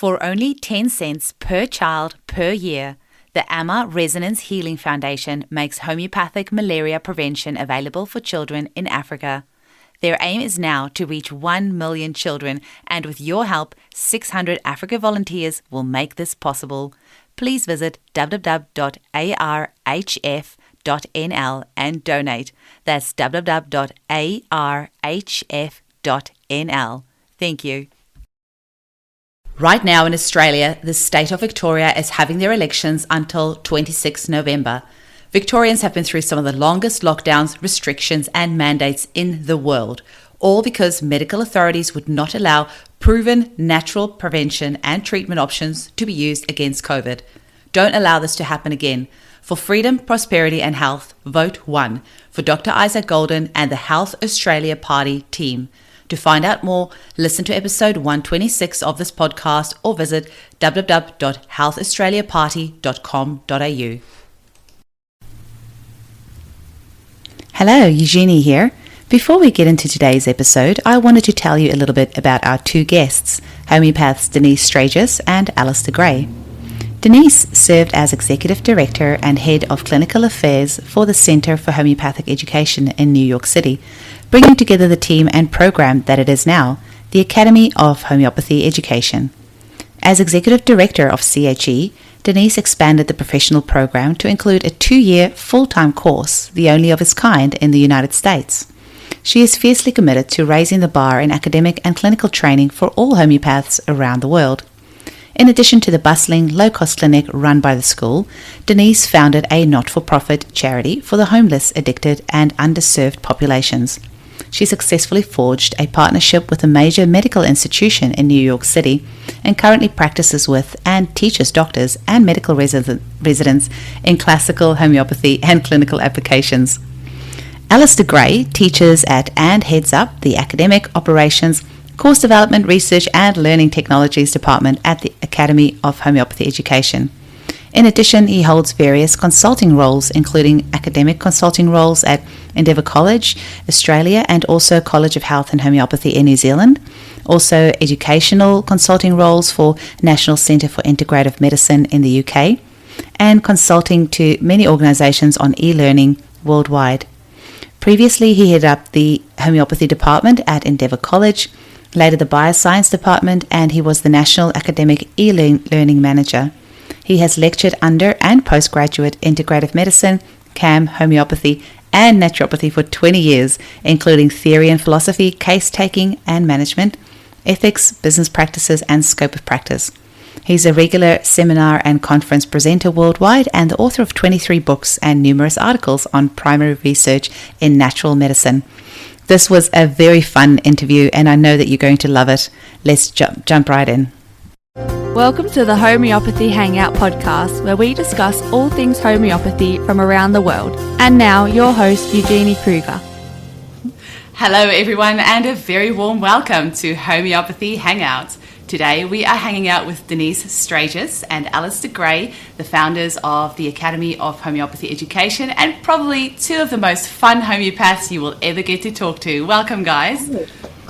For only 10 cents per child per year, the Amma Resonance Healing Foundation makes homeopathic malaria prevention available for children in Africa. Their aim is now to reach 1 million children, and with your help, 600 Africa volunteers will make this possible. Please visit www.arhf.nl and donate. That's www.arhf.nl. Thank you. Right now in Australia, the state of Victoria is having their elections until 26 November. Victorians have been through some of the longest lockdowns, restrictions and mandates in the world, all because medical authorities would not allow proven natural prevention and treatment options to be used against COVID. Don't allow this to happen again. For freedom, prosperity and health, vote 1 for Dr. Isaac Golden and the Health Australia Party team. To find out more, listen to episode 126 of this podcast or visit www.healthaustraliaparty.com.au. Hello, Eugenie here. Before we get into today's episode, I wanted to tell you a little bit about our two guests, homeopaths Denise Straegis and Alastair Gray. Denise served as Executive Director and Head of Clinical Affairs for the Centre for Homeopathic Education in New York City, bringing together the team and program that it is now, the Academy of Homeopathy Education. As Executive Director of CHE, Denise expanded the professional program to include a 2-year full-time course, the only of its kind in the United States. She is fiercely committed to raising the bar in academic and clinical training for all homeopaths around the world. In addition to the bustling, low-cost clinic run by the school, Denise founded a not-for-profit charity for the homeless, addicted and underserved populations. She successfully forged a partnership with a major medical institution in New York City and currently practices with and teaches doctors and medical residents in classical homeopathy and clinical applications. Alastair Gray teaches at and heads up the Academic Operations, Course Development, Research and Learning Technologies Department at the Academy of Homeopathy Education. In addition, he holds various consulting roles, including academic consulting roles at Endeavour College, Australia, and also College of Health and Homeopathy in New Zealand. Also, educational consulting roles for National Centre for Integrative Medicine in the UK, and consulting to many organisations on e-learning worldwide. Previously, he headed up the Homeopathy Department at Endeavour College, later the Bioscience Department, and he was the National Academic E-Learning Manager. He has lectured under and postgraduate integrative medicine, CAM, homeopathy, and naturopathy for 20 years, including theory and philosophy, case-taking and management, ethics, business practices, and scope of practice. He's a regular seminar and conference presenter worldwide and the author of 23 books and numerous articles on primary research in natural medicine. This was a very fun interview, and I know that you're going to love it. Let's jump right in. Welcome to the Homeopathy Hangout podcast, where we discuss all things homeopathy from around the world. And now, your host, Eugenie Kruger. Hello everyone, and a very warm welcome to Homeopathy Hangout. Today we are hanging out with Denise Straegis and Alastair Gray, the founders of the Academy of Homeopathy Education, and probably two of the most fun homeopaths you will ever get to talk to. Welcome, guys.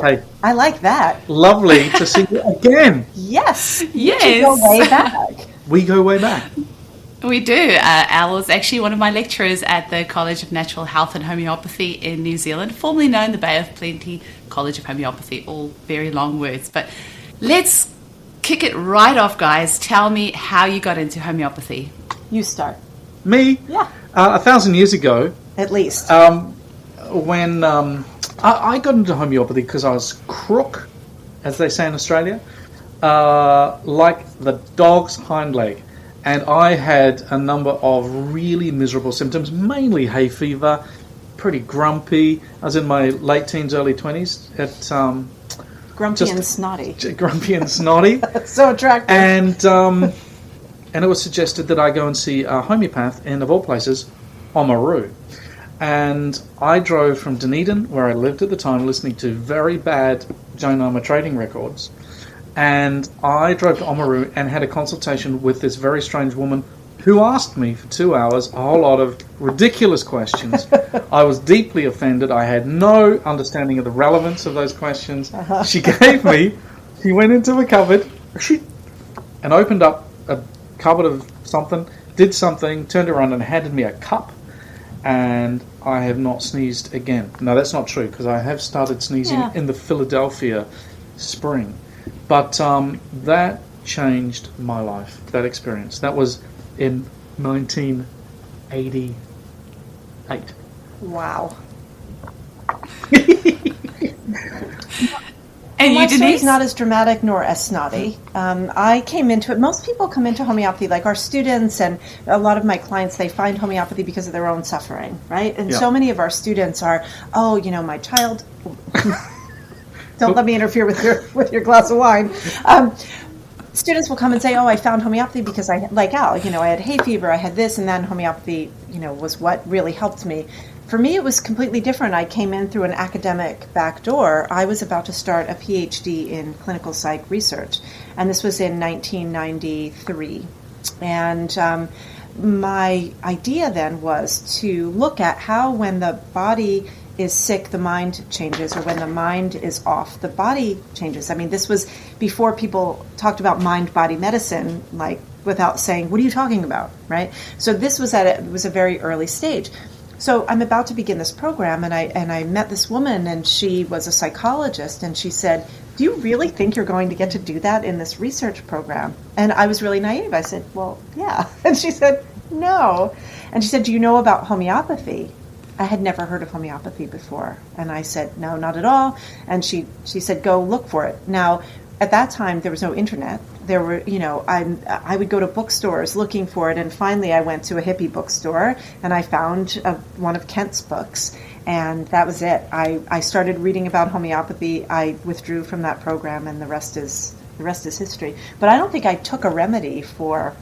Hey, I like that. lovely to see you again. Yes. Yes. We go way back. We go way back. We do. Al was actually one of my lecturers at the College of Natural Health and Homeopathy in New Zealand, formerly known the Bay of Plenty College of Homeopathy, all very long words. But let's kick it right off, guys. Tell me how you got into homeopathy. You start. Me? Yeah. 1,000 years ago, At least. when I got into homeopathy because I was crook, as they say in Australia, like the dog's hind leg. And I had a number of really miserable symptoms, mainly hay fever, pretty grumpy. I was in my late teens, early 20s. Grumpy and snotty. Grumpy and snotty. So attractive. And it was suggested that I go and see a homeopath in, of all places, Oamaru. And I drove from Dunedin, where I lived at the time, listening to very bad Joan Armour trading records. And I drove to Oamaru and had a consultation with this very strange woman who asked me for 2 hours a whole lot of ridiculous questions. I was deeply offended. I had no understanding of the relevance of those questions. She went into a cupboard. She and opened up a cupboard of something, did something, turned around and handed me a cup, and I have not sneezed again. No, that's not true, because I have started sneezing in the Philadelphia spring. But that changed my life, that experience. That was in 1988. Wow. And My you, story's Denise? not as dramatic nor as snotty. I came into it. Most people come into homeopathy, like our students and a lot of my clients, they find homeopathy because of their own suffering, right? And so many of our students are, my child. Don't let me interfere with your glass of wine. Students will come and say, I found homeopathy because I had hay fever, I had this, and then homeopathy, was what really helped me. For me, it was completely different. I came in through an academic back door. I was about to start a PhD in clinical psych research, and this was in 1993. And my idea then was to look at how when the body is sick, the mind changes, or when the mind is off, the body changes. I mean, this was before people talked about mind-body medicine, like without saying, what are you talking about, right? So this was it was a very early stage. So I'm about to begin this program, and I met this woman, and she was a psychologist, and she said, do you really think you're going to get to do that in this research program? And I was really naive. I said, well, yeah. And she said, no. And she said, do you know about homeopathy? I had never heard of homeopathy before. And I said, no, not at all. And she said, go look for it. Now, at that time, there was no internet. There were, I would go to bookstores looking for it. And finally, I went to a hippie bookstore and I found one of Kent's books. And that was it. I started reading about homeopathy. I withdrew from that program, and the rest is history. But I don't think I took a remedy for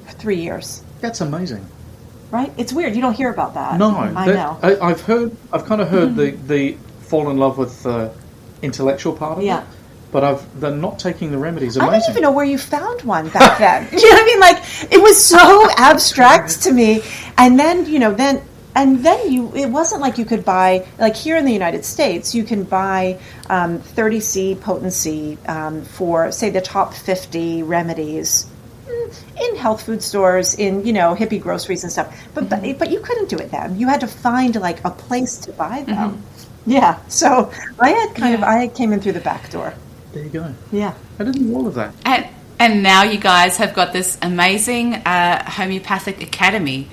3 years. That's amazing. Right? It's weird. You don't hear about that. No, I know. I've kind of heard the fall in love with the intellectual part of it. But the not taking the remedies amazing. I didn't even know where you found one back then. You know what I mean? Like, it was so abstract to me. And then, it wasn't like you could buy, like here in the United States, you can buy 30C potency for, say, the top 50 remedies in health food stores, in, hippie groceries and stuff. But you couldn't do it then. You had to find, like, a place to buy them. Mm-hmm. Yeah. So I came in through the back door. There you go. Yeah. I didn't know all of that. And now you guys have got this amazing homeopathic academy.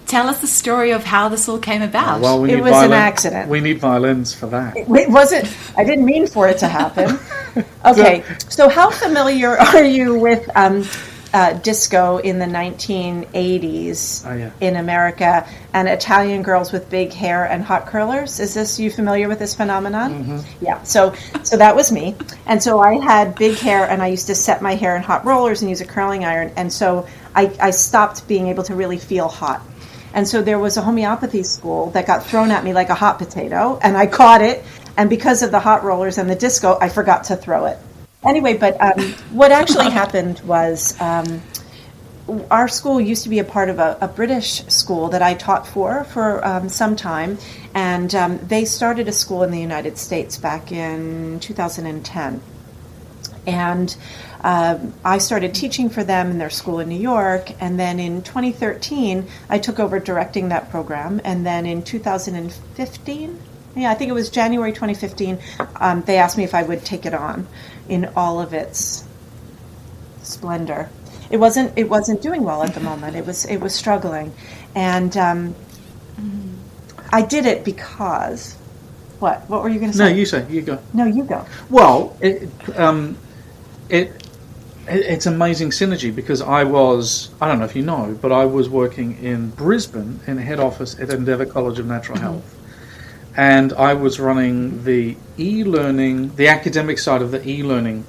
Tell us the story of how this all came about. Well, it was an accident. We need violins for that. It wasn't. I didn't mean for it to happen. Okay. So how familiar are you with disco in the 1980s in America, and Italian girls with big hair and hot curlers? You familiar with this phenomenon? Mm-hmm. Yeah. So that was me. And so I had big hair, and I used to set my hair in hot rollers and use a curling iron. And so I stopped being able to really feel hot. And so there was a homeopathy school that got thrown at me like a hot potato, and I caught it. And because of the hot rollers and the disco, I forgot to throw it. Anyway, but what actually happened was our school used to be a part of a British school that I taught for some time, and they started a school in the United States back in 2010. And I started teaching for them in their school in New York, and then in 2013, I took over directing that program, and then in 2015, I think it was January 2015, they asked me if I would take it on in all of its splendor. It wasn't doing well at the moment. It was struggling, and I did it because what were you going to say? No, you say. You go. No, you go. Well, it's amazing synergy, because I don't know if you know, but I was working in Brisbane in head office at Endeavour College of Natural Health. And I was running the e-learning, the academic side of the e-learning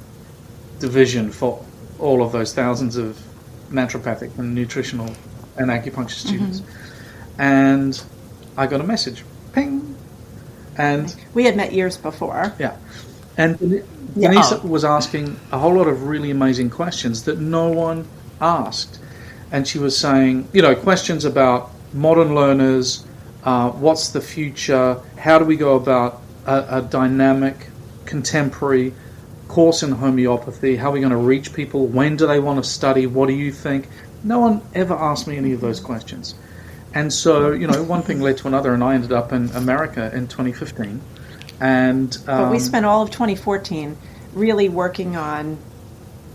division for all of those thousands of naturopathic and nutritional and acupuncture students. Mm-hmm. And I got a message, ping. And we had met years before. Yeah. And Denise was asking a whole lot of really amazing questions that no one asked. And she was saying, questions about modern learners, what's the future, how do we go about a dynamic, contemporary course in homeopathy. How are we going to reach people? When do they want to study? What do you think? No one ever asked me any of those questions. And so, one thing led to another, and I ended up in America in 2015. But we spent all of 2014 really working on,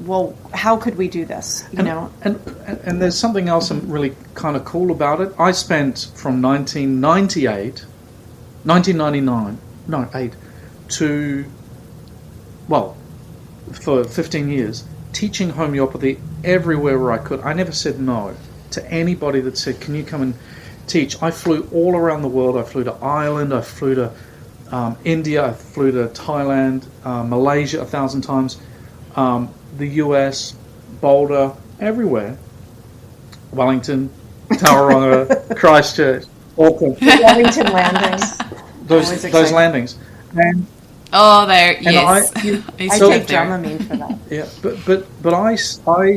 well, how could we do this? And there's something else really kind of cool about it. I spent from 1999 to, for 15 years, teaching homeopathy everywhere where I could. I never said no to anybody that said, can you come and teach? I flew all around the world. I flew to Ireland, I flew to India, I flew to Thailand, Malaysia 1,000 times, the US, Boulder, everywhere. Wellington, Tauranga, Christchurch, Auckland. Wellington landings. Those landings. And yes. I take Dramamine for that. Yeah, but I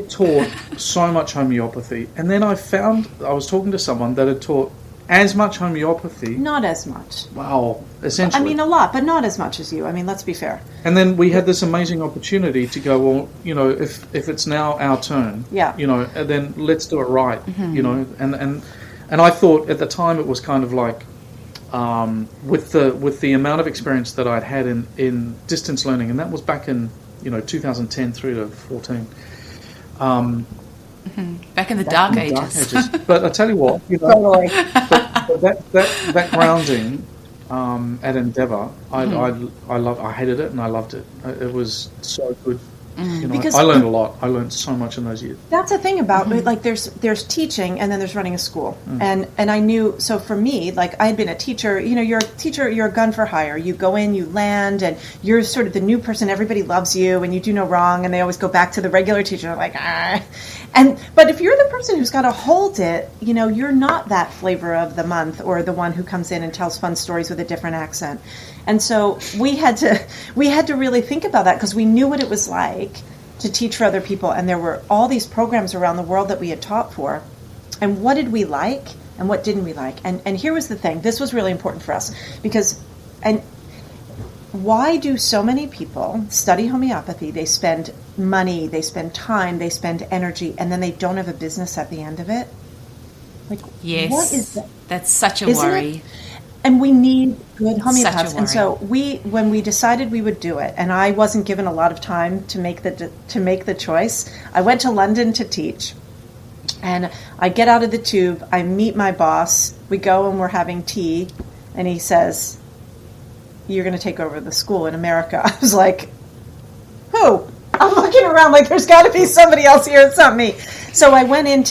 taught so much homeopathy, and then I was talking to someone that had taught as much homeopathy. Not as much. Wow, essentially. I mean, a lot, but not as much as you. I mean, let's be fair. And then we had this amazing opportunity to go, well, if it's now our turn, then let's do it right, and I thought at the time it was kind of like, with the amount of experience that I'd had in distance learning, and that was back in 2010 through to 14. Back in the dark ages. But I tell you what, totally. but that grounding at Endeavour, I hated it and I loved it. It was so good. Because I learned a lot. I learned so much in those years. That's the thing about like there's teaching and then there's running a school. And I knew, so for me, like I had been a teacher, you're a teacher, you're a gun for hire. You go in, you land, and you're sort of the new person. Everybody loves you and you do no wrong, and they always go back to the regular teacher like, ah. But if you're the person who's got to hold it, you're not that flavor of the month or the one who comes in and tells fun stories with a different accent. And so we had to really think about that, because we knew what it was like to teach for other people. And there were all these programs around the world that we had taught for. And what did we like and what didn't we like? And here was the thing. This was really important for us, because why do so many people study homeopathy? They spend money, they spend time, they spend energy, and then they don't have a business at the end of it? Like, yes, what is that? That's such a Isn't worry. it? And we need good homeopaths. Such a And so worry. when we decided we would do it, and I wasn't given a lot of time to make the choice, I went to London to teach. And I get out of the tube, I meet my boss, we go and we're having tea, and he says, "You're going to take over the school in America." I was like, who? I'm looking around like there's got to be somebody else here. It's not me. So I went in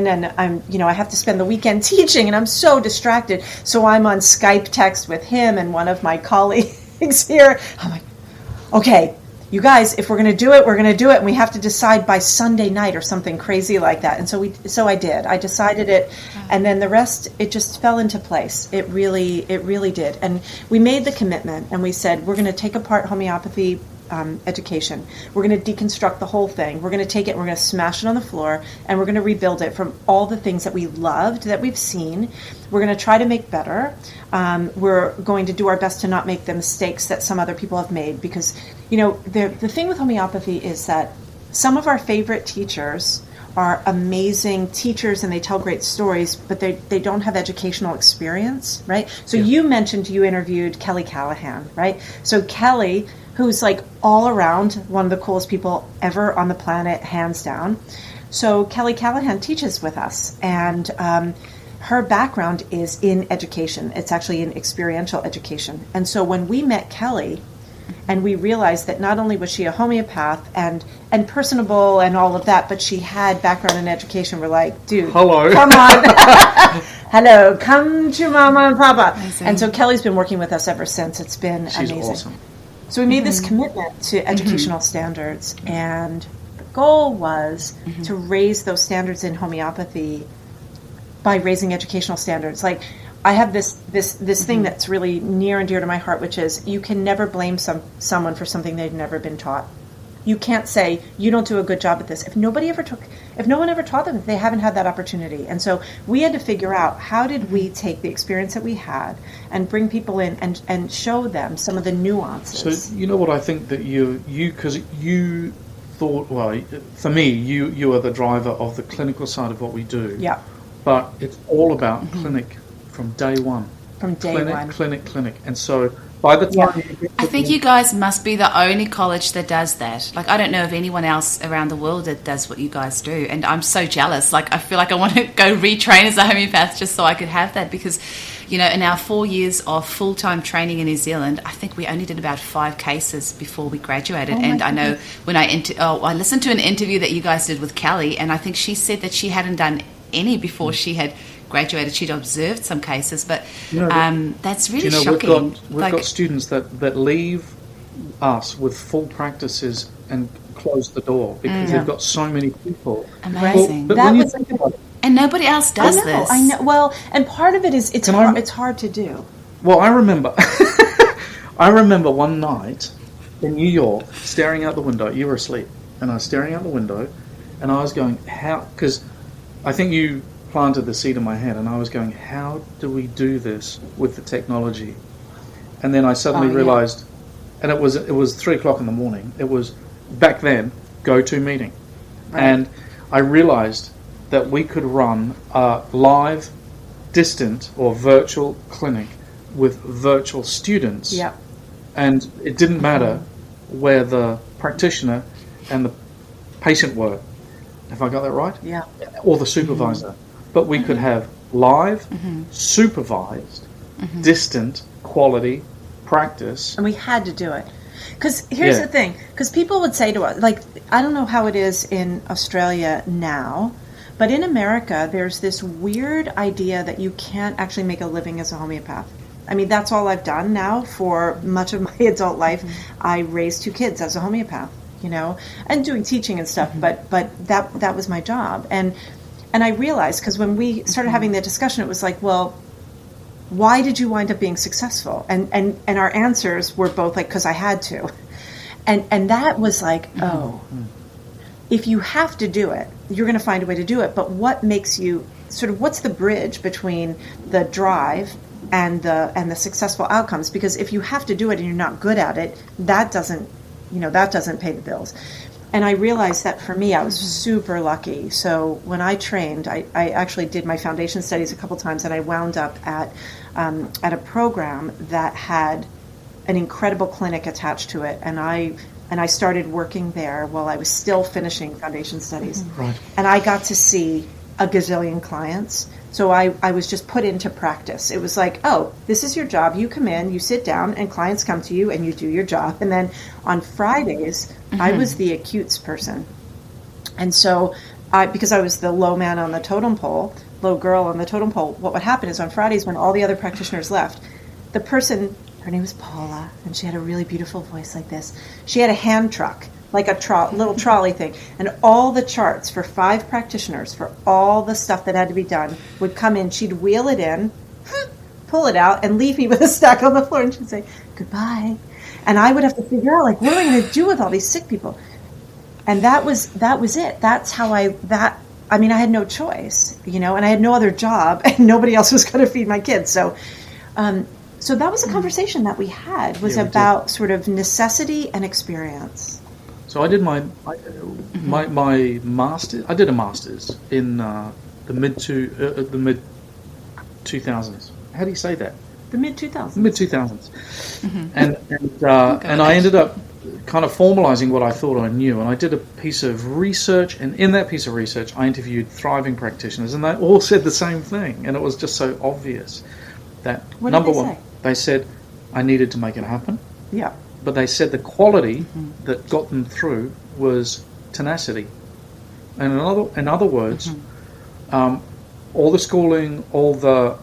and I have to spend the weekend teaching, and I'm so distracted. So I'm on Skype text with him and one of my colleagues here. I'm like, okay, you guys, if we're going to do it, we're going to do it. And we have to decide by Sunday night or something crazy like that. And so I did. I decided it. And then the rest, it just fell into place. It really did. And we made the commitment, and we said, we're going to take apart homeopathy education. We're going to deconstruct the whole thing. We're going to take it and we're going to smash it on the floor, and we're going to rebuild it from all the things that we loved, that we've seen. We're going to try to make better. We're going to do our best to not make the mistakes that some other people have made, because, the thing with homeopathy is that some of our favorite teachers are amazing teachers and they tell great stories, but they don't have educational experience, right? So you mentioned you interviewed Kelly Callahan, right? So Kelly, who's like all around one of the coolest people ever on the planet, hands down. So Kelly Callahan teaches with us, and her background is in education. It's actually in experiential education. And so when we met Kelly, and we realized that not only was she a homeopath and personable and all of that, but she had background in education, we're like, dude, hello, come on. Hello, come to Mama and Papa. Amazing. And so Kelly's been working with us ever since. It's been She's amazing. awesome. So we made this commitment to educational standards, and the goal was to raise those standards in homeopathy by raising educational standards. Like, I have this thing that's really near and dear to my heart, which is you can never blame someone for something they've never been taught. You can't say you don't do a good job at this. If no one ever taught them, they haven't had that opportunity. And so we had to figure out, how did we take the experience that we had and bring people in and show them some of the nuances. So you know what I think that because you thought, well, for me, you are the driver of the clinical side of what we do. Yeah. But it's all about clinic from day one. From day one. Clinic. And so by the time I think you guys must be the only college that does that. Like, I don't know of anyone else around the world that does what you guys do, and I'm so jealous. Like, I feel like I want to go retrain as a homeopath just so I could have that, because, in our 4 years of full-time training in New Zealand, I think we only did about 5 cases before we graduated. And I know when I listened to an interview that you guys did with Kelly, and I think she said that she hadn't done any before she had graduated. She'd observed some cases, but that's really shocking. We've got students that leave us with full practices and close the door because they've got so many people. Amazing. But when you think about it, and nobody else does this. I know. Well, and part of it is it's hard to do. Well, I remember I remember one night in New York staring out the window. You were asleep, and I was staring out the window, and I was going, how? Because I think you planted the seed in my head, and I was going, how do we do this with the technology? And then I suddenly realized, and it was 3:00 in the morning. It was back then go-to meeting, and I realized that we could run a live, distant or virtual clinic with virtual students, and it didn't matter where the practitioner and the patient were. Have I got that right? Yeah. Or the supervisor. But we could have live, supervised, distant, quality practice. And we had to do it. Because here's the thing. Because people would say to us, like, I don't know how it is in Australia now, but in America, there's this weird idea that you can't actually make a living as a homeopath. I mean, that's all I've done now for much of my adult life. I raised 2 kids as a homeopath, and doing teaching and stuff, but that was my job. And I realized, because when we started having the discussion, it was like, well, why did you wind up being successful? And our answers were both like, because I had to. And that was like, if you have to do it, you're going to find a way to do it. But what makes you what's the bridge between the drive and the successful outcomes? Because if you have to do it and you're not good at it, that doesn't pay the bills. And I realized that for me, I was super lucky. So when I trained, I actually did my foundation studies a couple times, and I wound up at a program that had an incredible clinic attached to it. And I started working there while I was still finishing foundation studies. Right. And I got to see a gazillion clients. So I was just put into practice. It was like, oh, this is your job. You come in, you sit down, and clients come to you, and you do your job. And then on Fridays, I was the acutes person. And so because I was the low man on the totem pole, low girl on the totem pole, what would happen is on Fridays when all the other practitioners left, the person, her name was Paula, and she had a really beautiful voice like this. She had a hand truck, like a little trolley thing, and all the charts for 5 practitioners for all the stuff that had to be done would come in. She'd wheel it in, pull it out, and leave me with a stack on the floor, and she'd say, goodbye. And I would have to figure out, like, what am I going to do with all these sick people? And that was it. That's how I had no choice, and I had no other job, and nobody else was going to feed my kids. So that was a conversation that we had, was about sort of necessity and experience. So I did my master's. I did a master's in the mid 2000s. How do you say that? The mid 2000s. Mid 2000s. And I ended up kind of formalizing what I thought I knew. And I did a piece of research, and in that piece of research, I interviewed thriving practitioners, and they all said the same thing. And it was just so obvious that what number did they one, say? they said I needed to make it happen. Yeah. But they said the quality that got them through was tenacity. And in other words, all the schooling, all the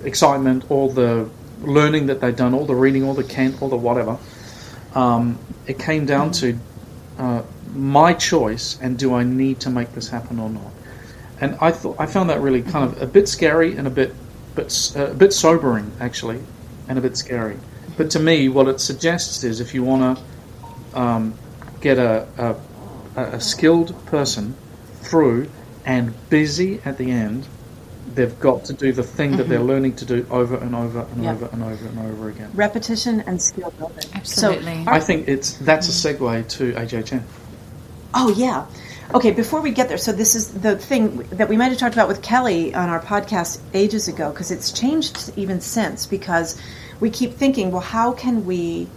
excitement, all the learning that they'd done, all the reading, all the Kent, all the whatever, it came down to my choice, and do I need to make this happen or not? And I found that really kind of a bit scary and a bit sobering, actually, and a bit scary. But to me, what it suggests is if you want to get a skilled person through and busy at the end, they've got to do the thing that they're learning to do over and over and over and over and over again. Repetition and skill building. Absolutely. I think that's a segue to HHN. Oh, yeah. Okay, before we get there, so this is the thing that we might have talked about with Kelly on our podcast ages ago, because it's changed even since, because we keep thinking, well, how can we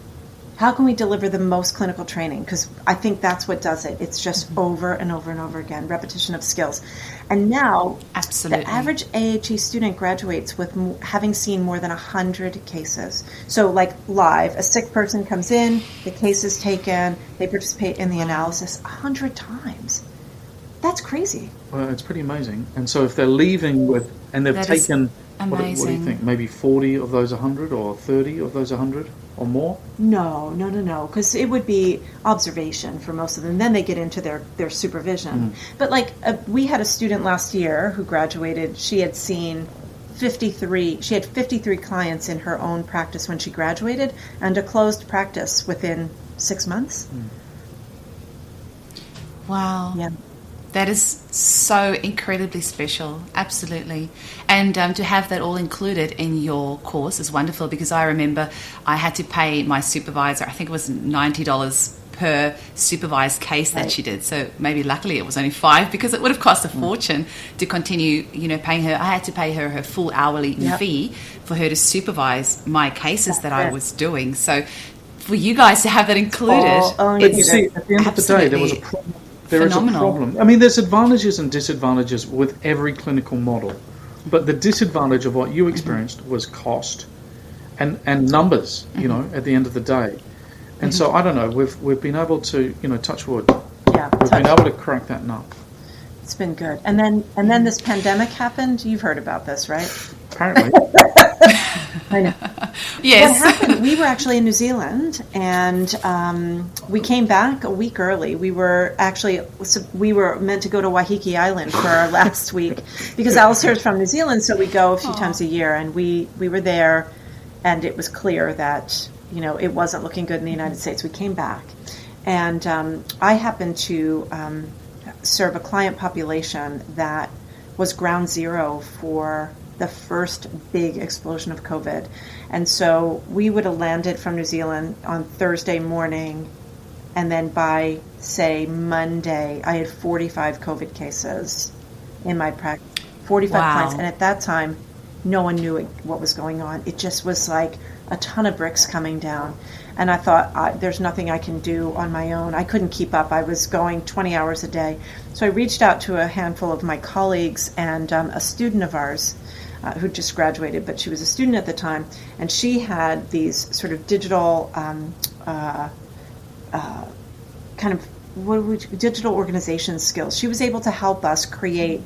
deliver the most clinical training? Because I think that's what does it. It's just over and over and over again, repetition of skills. And now, absolutely, the average AHE student graduates with having seen more than 100 cases. So like live, a sick person comes in, the case is taken, they participate in the analysis 100 times. That's crazy. Well, it's pretty amazing. And so if they're leaving with, and they've taken, what do you think, maybe 40 of those 100 or 30 of those 100 or more? No, because it would be observation for most of them. Then they get into their supervision. But like we had a student last year who graduated. She had seen 53. She had 53 clients in her own practice when she graduated, and a closed practice within 6 months. Wow. Yeah. That is so incredibly special, absolutely. And to have that all included in your course is wonderful, because I remember I had to pay my supervisor, I think it was $90 per supervised case that she did. So maybe luckily it was only $5, because it would have cost a fortune to continue, paying her. I had to pay her full hourly fee for her to supervise my cases that I was doing. So for you guys to have that included, but you see, at the end of the day, there was a problem. There is a problem. I mean, there's advantages and disadvantages with every clinical model, but the disadvantage of what you experienced was cost and numbers. At the end of the day, and so I don't know. We've been able to touch wood. Yeah, we've been able to crack that nut. It's been good. And then this pandemic happened. You've heard about this, right? Apparently. I know. Yes. What happened? We were actually in New Zealand, and we came back a week early. We were meant to go to Waiheke Island for our last week, because Alastair is from New Zealand, so we go a few times a year, and we were there, and it was clear that it wasn't looking good in the United States. We came back, and I happened to serve a client population that was ground zero for the first big explosion of COVID. And so we would have landed from New Zealand on Thursday morning, and then by, say, Monday, I had 45 COVID cases in my practice, 45 clients. And at that time, no one knew what was going on. It just was like a ton of bricks coming down. And I thought, there's nothing I can do on my own. I couldn't keep up. I was going 20 hours a day. So I reached out to a handful of my colleagues and a student of ours who just graduated, but she was a student at the time, and she had these sort of digital digital organization skills. She was able to help us create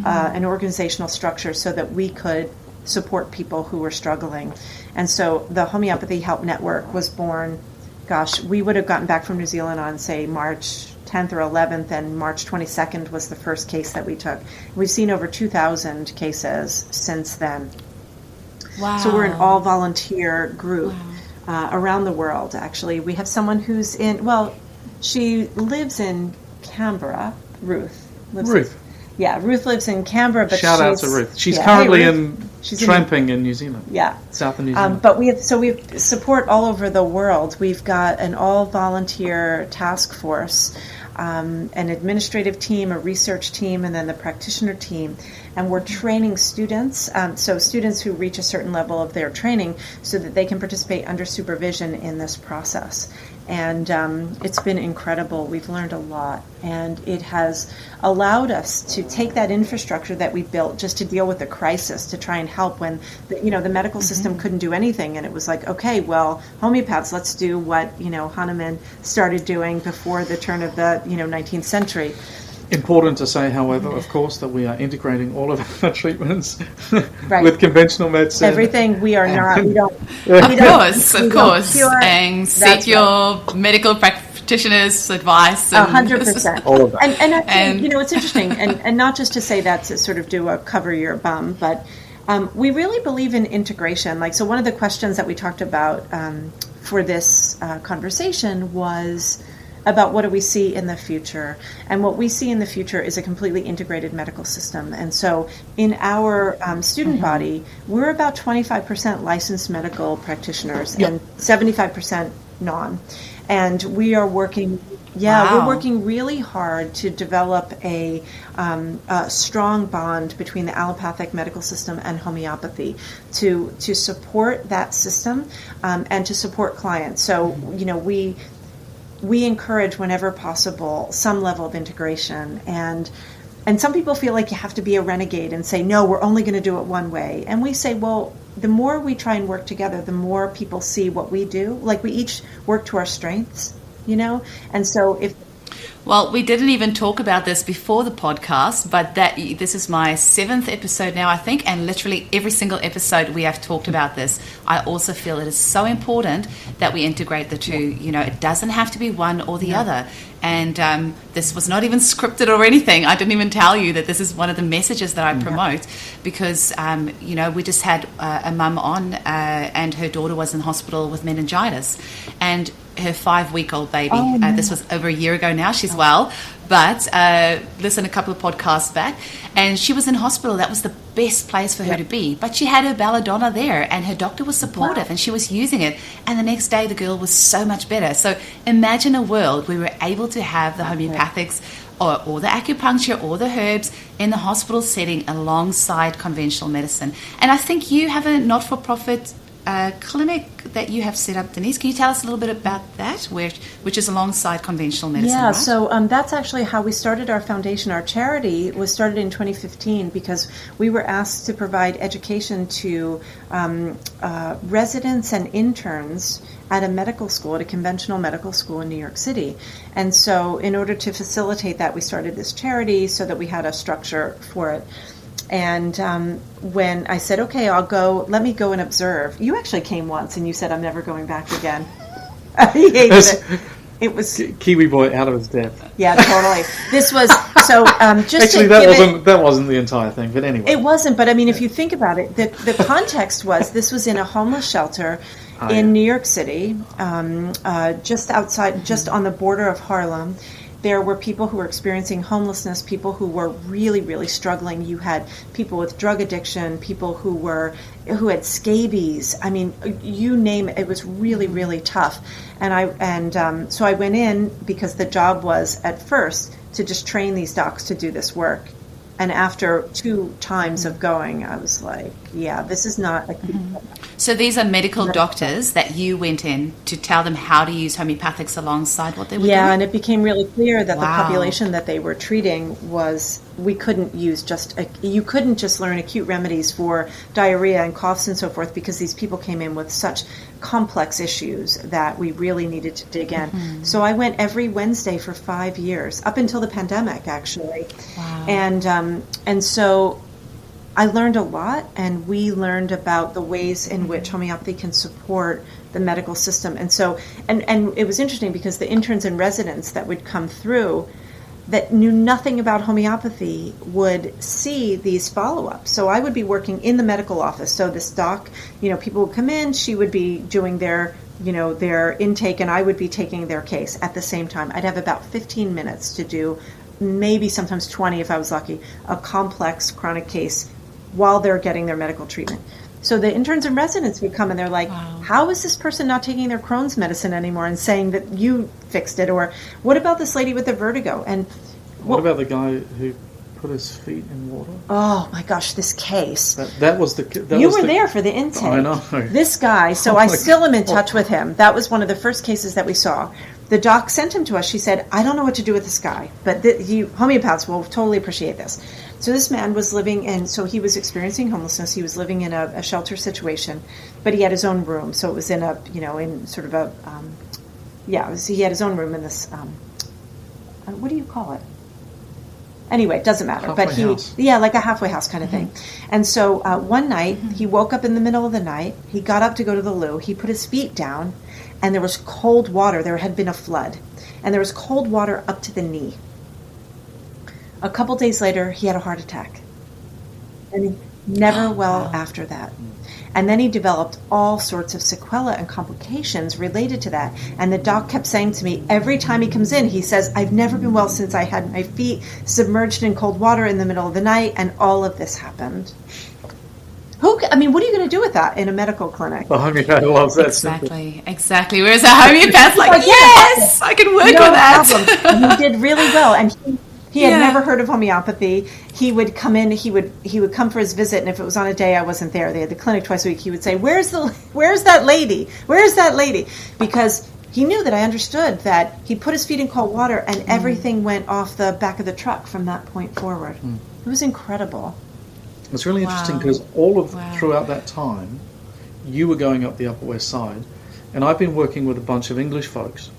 an organizational structure so that we could support people who were struggling. And so the Homeopathy Help Network was born. Gosh, we would have gotten back from New Zealand on, say, March 10th or 11th, and March 22nd was the first case that we took. We've seen over 2,000 cases since then. Wow. So we're an all-volunteer group around the world, actually. We have someone who's she lives in Canberra. Ruth. Ruth lives in Canberra. But Shout out to Ruth. She's currently tramping in New Zealand. Yeah. South of New Zealand. But we have support all over the world. We've got an all-volunteer task force, an administrative team, a research team, and then the practitioner team. And we're training students, so students who reach a certain level of their training so that they can participate under supervision in this process. And it's been incredible. We've learned a lot, and it has allowed us to take that infrastructure that we built just to deal with the crisis, to try and help when the medical system couldn't do anything, and it was like, okay, well, homeopaths, let's do what Hahnemann started doing before the turn of the 19th century. Important to say, however, of course, that we are integrating all of our treatments with conventional medicine. Everything we are not. We don't. Of course. And seek your medical practitioner's advice. 100%. All of that. And I think, it's interesting, and not just to say that to sort of do a cover your bum, but We really believe in integration. Like, so one of the questions that we talked about for this conversation was about what do we see in the future. And what we see in the future is a completely integrated medical system. And so in our student body, we're about 25% licensed medical practitioners and 75% non. And we are working, we're working really hard to develop a strong bond between the allopathic medical system and homeopathy to support that system and to support clients. So, you know, we encourage whenever possible some level of integration, and some people feel like you have to be a renegade and say, no, we're only going to do it one way. And we say, well, the more we try and work together, the more people see what we do. Like, we each work to our strengths, you know? And so Well, we didn't even talk about this before the podcast, but this is my 7th episode now, I think, and literally every single episode we have talked about this. I also feel it is so important that we integrate the two. You know, it doesn't have to be one or the other. And this was not even scripted or anything. I didn't even tell you that this is one of the messages that I promote because, you know, we just had a mum on and her daughter was in hospital with meningitis. And her 5-week-old baby, this was over a year ago now, she's well, but listened a couple of podcasts back, and she was in hospital. That was the best place for her to be, but she had her belladonna there, and her doctor was supportive, and she was using it, and the next day the girl was so much better. So imagine a world where we were able to have the homeopathics or the acupuncture or the herbs in the hospital setting alongside conventional medicine. And I think you have a not-for-profit clinic that you have set up, Denise. Can you tell us a little bit about that, which is alongside conventional medicine? Yeah, right? so that's actually how we started our foundation. Our charity was started in 2015 because we were asked to provide education to residents and interns at a medical school, at a conventional medical school in New York City. And so in order to facilitate that, we started this charity so that we had a structure for it. And when I said, okay, let me go and observe. You actually came once and you said, I'm never going back again. He hated it. It was Kiwi boy out of his depth. Yeah, totally. This was, so just actually, that wasn't the entire thing, but anyway. It wasn't, but I mean, if you think about it, the context was, this was in a homeless shelter in New York City, just outside, just on the border of Harlem. There were people who were experiencing homelessness, people who were really, really struggling. You had people with drug addiction, people who had scabies. I mean, you name it. It was really, really tough. And so I went in because the job was at first to just train these docs to do this work. And after 2 times of going, I was like, yeah, this is not a... So these are medical doctors that you went in to tell them how to use homeopathics alongside what they were doing? Yeah, and it became really clear that the population that they were treating was... We couldn't use you couldn't just learn acute remedies for diarrhea and coughs and so forth, because these people came in with such complex issues that we really needed to dig in. So I went every Wednesday for 5 years, up until the pandemic, actually. Wow. And so I learned a lot, and we learned about the ways in which homeopathy can support the medical system. And so, and it was interesting because the interns and residents that would come through that knew nothing about homeopathy would see these follow-ups. So I would be working in the medical office. So this doc, people would come in, she would be doing their intake, and I would be taking their case at the same time. I'd have about 15 minutes to do, maybe sometimes 20 if I was lucky, a complex chronic case while they're getting their medical treatment. So the interns and residents would come and they're like, wow, how is this person not taking their Crohn's medicine anymore and saying that you fixed it? Or what about this lady with the vertigo? And what about the guy who put his feet in water? Oh my gosh, this case. That was the... You were there for the intake. I know. This guy, so I still am in touch with him. That was one of the first cases that we saw. The doc sent him to us. She said, I don't know what to do with this guy, but homeopaths will totally appreciate this. So this man was living in, so he was experiencing homelessness. He was living in a shelter situation, but he had his own room. So it was in in sort of a, he had his own room in this, what do you call it? Anyway, it doesn't matter. Halfway house. Like a halfway house kind of thing. And so one night, he woke up in the middle of the night. He got up to go to the loo. He put his feet down, and there was cold water. There had been a flood, and there was cold water up to the knee. A couple days later, he had a heart attack. And Never well after that. And then he developed all sorts of sequelae and complications related to that. And the doc kept saying to me, every time he comes in, he says, I've never been well since I had my feet submerged in cold water in the middle of the night, and all of this happened. What are you going to do with that in a medical clinic? The homeopath loves that. Exactly. Whereas a homeopath's like, yes, I can work with that. And he did really well. And he had never heard of homeopathy. He would come in, he would come for his visit, and if it was on a day I wasn't there, they had the clinic twice a week, he would say, Where's that lady? Where's that lady? Because he knew that I understood that he put his feet in cold water and everything went off the back of the truck from that point forward. It was incredible. It's really interesting because throughout that time, you were going up the Upper West Side, and I've been working with a bunch of English folks.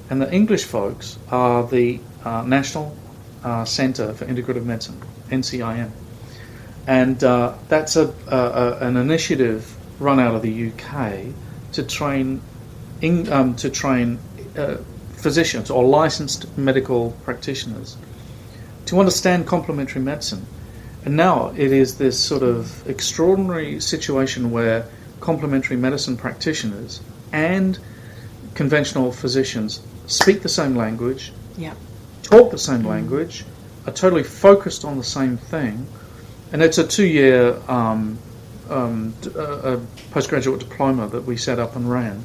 And the English folks are the National Centre for Integrative Medicine, NCIM. And that's an initiative run out of the UK to train physicians or licensed medical practitioners to understand complementary medicine. And now it is this sort of extraordinary situation where complementary medicine practitioners and conventional physicians speak the same language, talk the same language, are totally focused on the same thing, and it's a 2-year postgraduate diploma that we set up and ran.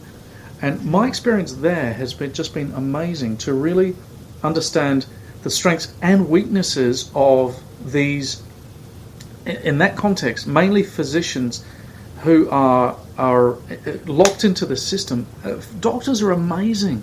And my experience there has been amazing to really understand the strengths and weaknesses of these. In that context, mainly physicians who are locked into the system. Doctors are amazing.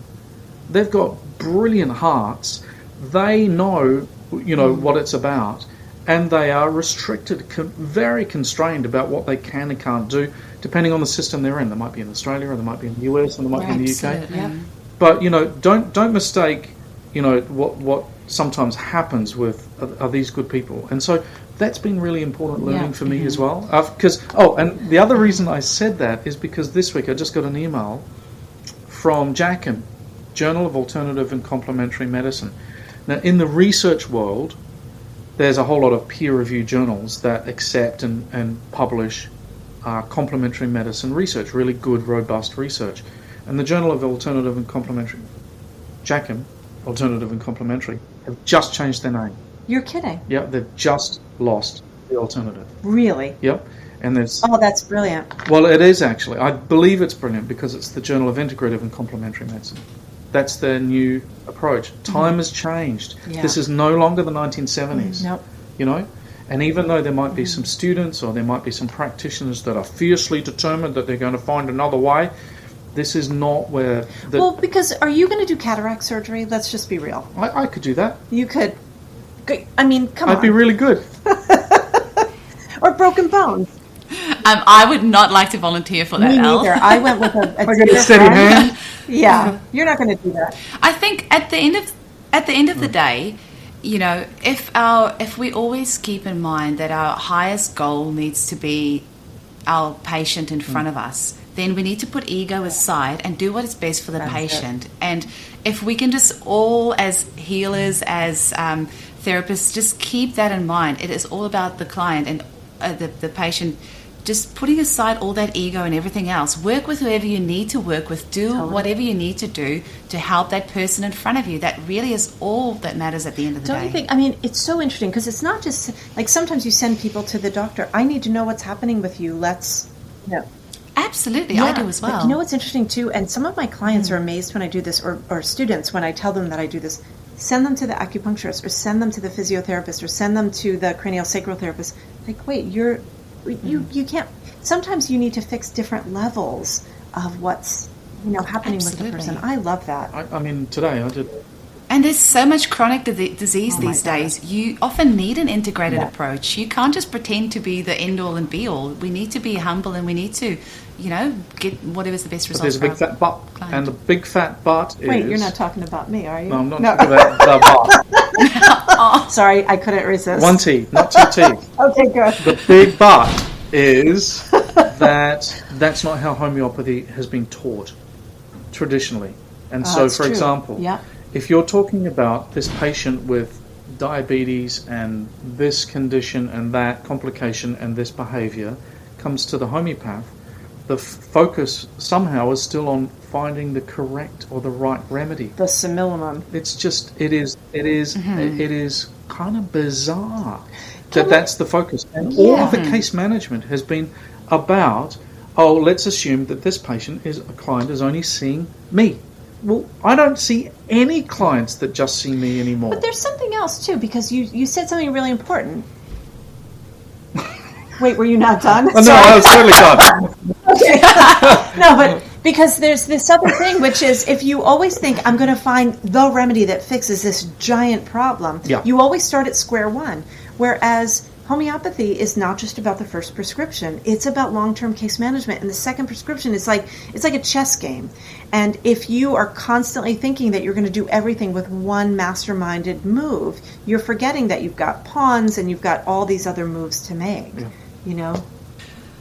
They've got brilliant hearts. They know, what it's about, and they are restricted, very constrained about what they can and can't do, depending on the system they're in. They might be in Australia, or they might be in the US, or they might be in the UK. Yeah. But don't mistake, what sometimes happens with are these good people, and so. That's been really important learning for me as well. And the other reason I said that is because this week I just got an email from JACM, Journal of Alternative and Complementary Medicine. Now, in the research world, there's a whole lot of peer-reviewed journals that accept and publish complementary medicine research, really good, robust research. And the Journal of Alternative and Complementary, JACM, Alternative and Complementary, have just changed their name. You're kidding. Yeah, they've just lost the alternative. Really? Yep. And there's... Oh, that's brilliant. Well, it is actually. I believe it's brilliant because it's the Journal of Integrative and Complementary Medicine. That's their new approach. Time has changed. Yeah. This is no longer the 1970s. Nope. And even though there might be some students or there might be some practitioners that are fiercely determined that they're going to find another way, this is not where... Well, because are you going to do cataract surgery? Let's just be real. I could do that. You could... I mean, come on. I'd be really good. Or broken bones. I would not like to volunteer for that, Me neither. I went with a I got a steady hand. Yeah, you're not going to do that. I think at the end of the day, if we always keep in mind that our highest goal needs to be our patient in front of us, then we need to put ego aside and do what is best for the patient. And if we can just all, as healers, as therapists, just keep that in mind. It is all about the client and the patient. Just putting aside all that ego and everything else. Work with whoever you need to work with. Do whatever you need to do to help that person in front of you. That really is all that matters at the end of the day. Don't you think? I mean, it's so interesting because it's not just like sometimes you send people to the doctor. I need to know what's happening with you. Absolutely, I do as well. But you know what's interesting too, and some of my clients are amazed when I do this, or students when I tell them that I do this. Send them to the acupuncturist, or send them to the physiotherapist, or send them to the craniosacral therapist. Like, wait, you can't. Sometimes you need to fix different levels of what's happening with the person. I love that. I mean, today I did. And there's so much chronic disease these days. You often need an integrated approach. You can't just pretend to be the end all and be all. We need to be humble, and we need to, get whatever's the best result. There's a big fat but, and the big fat but is. Wait, you're not talking about me, are you? No, I'm not talking about the but. Sorry, I couldn't resist. One T, not two T. Okay, good. The big but is that's not how homeopathy has been taught traditionally. And so, for example, if you're talking about this patient with diabetes and this condition and that complication and this behavior comes to the homeopath, the focus somehow is still on finding the correct or the right remedy. The simillimum. It's just, it is kind of bizarre that that's the focus. And all of the case management has been about, let's assume that this client is only seeing me. Well, I don't see any clients that just see me anymore. But there's something else too, because you said something really important. Wait, were you not done? Oh, no, I was totally done. Okay. No, but because there's this other thing, which is if you always think I'm going to find the remedy that fixes this giant problem, you always start at square one. Whereas homeopathy is not just about the first prescription; it's about long-term case management. And the second prescription is it's like a chess game. And if you are constantly thinking that you're going to do everything with one masterminded move, you're forgetting that you've got pawns and you've got all these other moves to make. Yeah. You know?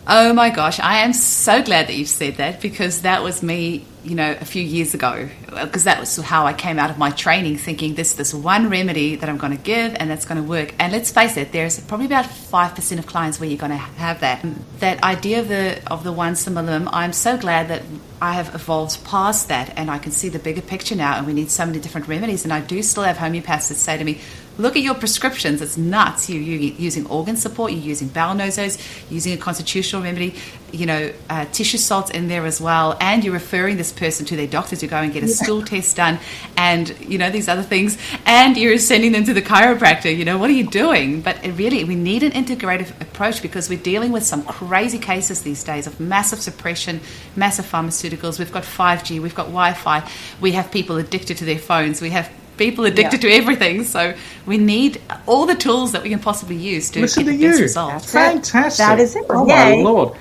Oh my gosh, I am so glad that you've said that, because that was me, a few years ago, because that was how I came out of my training, thinking this one remedy that I'm going to give and that's going to work. And let's face it, there's probably about 5% of clients where you're going to have that idea of the one simillimum. I'm so glad that I have evolved past that and I can see the bigger picture now, and we need so many different remedies. And I do still have homeopaths that say to me, look at your prescriptions, it's nuts. You're using organ support, you're using bowel nosos, using a constitutional remedy, tissue salts in there as well, and you're referring this person to their doctor to go and get a stool test done, and these other things, and you're sending them to the chiropractor. What are you doing? But we need an integrative approach, because we're dealing with some crazy cases these days of massive suppression, massive pharmaceuticals. We've got 5G, we've got Wi-Fi, we have people addicted to their phones, we have people addicted to everything, so we need all the tools that we can possibly use to get the best results. Fantastic. That is it. Oh my Lord.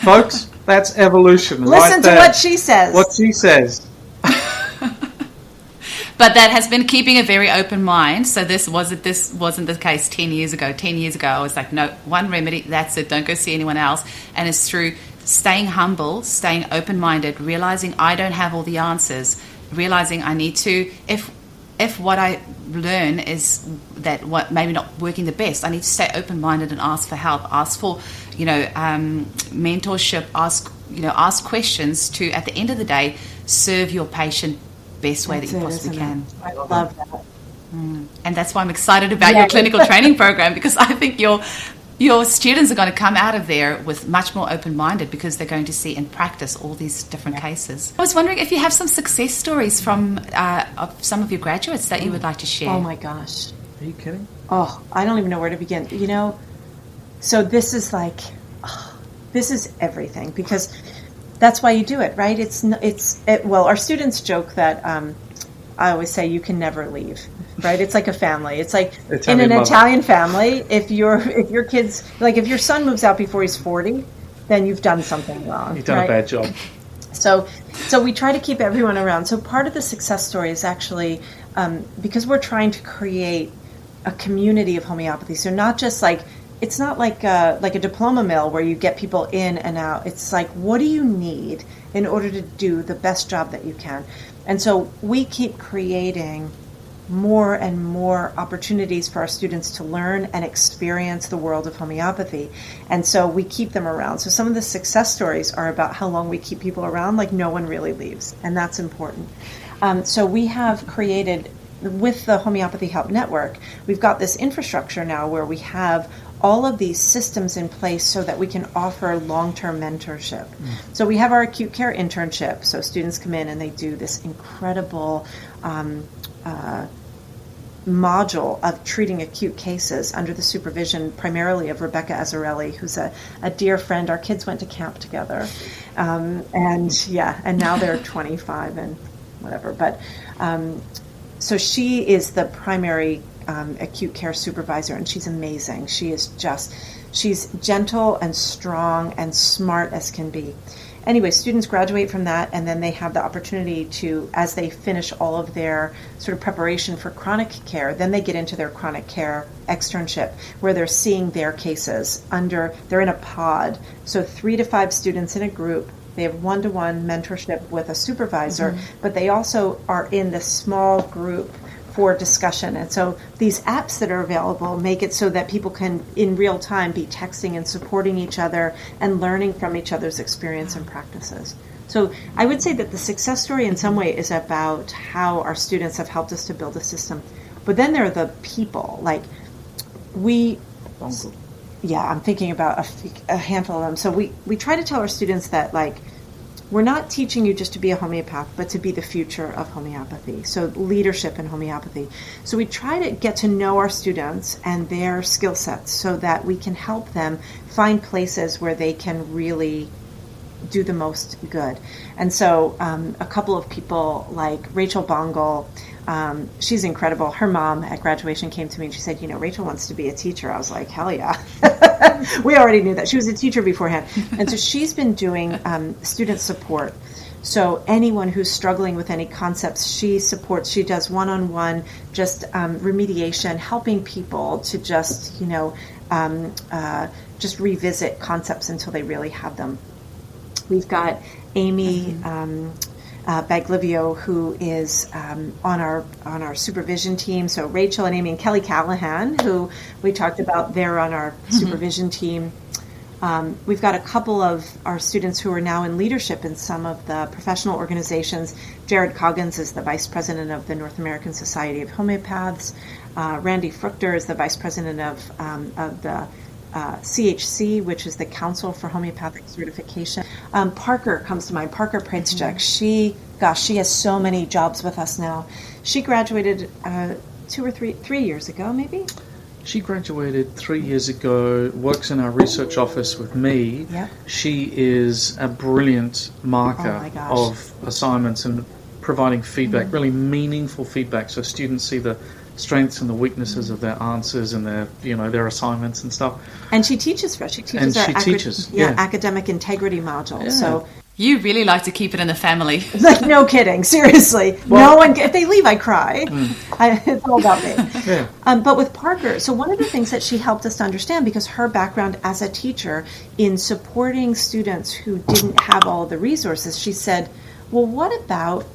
Folks, that's evolution. Listen to what she says. What she says. But that has been keeping a very open mind. So this wasn't the case 10 years ago. 10 years ago, I was like, no, one remedy, that's it. Don't go see anyone else. And it's through staying humble, staying open-minded, realizing I don't have all the answers, realizing I need to, if what I learn is that what maybe not working the best, I need to stay open-minded and ask for help, ask for, mentorship, ask questions to, at the end of the day, serve your patient best way that you possibly can. I love that. And that's why I'm excited about your clinical training program, because I think your students are going to come out of there with much more open-minded, because they're going to see in practice all these different cases. I was wondering if you have some success stories from of some of your graduates that you would like to share. Oh my gosh. Are you kidding? Oh, I don't even know where to begin. So this is this is everything, because that's why you do it, right? Well, our students joke that I always say you can never leave. Right, it's like a family. It's like in an Italian family. If your kids, if your son moves out before he's 40, then you've done something wrong. You've done a bad job. So we try to keep everyone around. So part of the success story is actually because we're trying to create a community of homeopathy. So not just it's not like a diploma mill where you get people in and out. It's like, what do you need in order to do the best job that you can? And so we keep creating more and more opportunities for our students to learn and experience the world of homeopathy. And so we keep them around. So some of the success stories are about how long we keep people around, no one really leaves. And that's important. So we have created, with the Homeopathy Help Network, we've got this infrastructure now where we have all of these systems in place so that we can offer long-term mentorship. So we have our acute care internship. So students come in and they do this incredible module of treating acute cases under the supervision primarily of Rebecca Azzarelli, who's a dear friend. Our kids went to camp together. And now they're 25 and whatever. But so she is the primary acute care supervisor, and she's amazing. She's gentle and strong and smart as can be. Anyway, students graduate from that, and then they have the opportunity to, as they finish all of their sort of preparation for chronic care, then they get into their chronic care externship, where they're seeing their cases they're in a pod. So 3 to 5 students in a group. They have one-to-one mentorship with a supervisor, but they also are in this small group for discussion. And so these apps that are available make it so that people can, in real time, be texting and supporting each other and learning from each other's experience and practices. So I would say that the success story in some way is about how our students have helped us to build a system. But then there are the people, like I'm thinking about a handful of them. So we try to tell our students that, like, we're not teaching you just to be a homeopath, but to be the future of homeopathy. So leadership in homeopathy. So we try to get to know our students and their skill sets so that we can help them find places where they can really do the most good. And so a couple of people like Rachel Bongle, she's incredible. Her mom at graduation came to me and she said, Rachel wants to be a teacher. I was like, hell yeah. We already knew that. She was a teacher beforehand. And so she's been doing student support. So anyone who's struggling with any concepts, she supports. She does one-on-one, just remediation, helping people to just, just revisit concepts until they really have them. We've got Amy Baglivio, who is on our supervision team. So Rachel and Amy and Kelly Callahan, who we talked about, they're on our supervision team. We've got a couple of our students who are now in leadership in some of the professional organizations. Jared Coggins is the vice president of the North American Society of Homeopaths. Randy Fruchter is the vice president of the CHC, which is the Council for Homeopathic Certification. Parker comes to mind. Parker Pritzchek. She has so many jobs with us now. She graduated 3 years ago, maybe. She graduated 3 years ago, works in our research office with me. Yep. She is a brilliant marker of assignments and providing feedback, really meaningful feedback, so students see the strengths and the weaknesses of their answers and their assignments and stuff. And she teaches for us. She teaches academic integrity module. Yeah. So you really like to keep it in the family. Like, no kidding, seriously. Well, no one. If they leave, I cry. It's all about me. Yeah. But with Parker, so one of the things that she helped us to understand, because her background as a teacher in supporting students who didn't have all the resources, she said, well, what about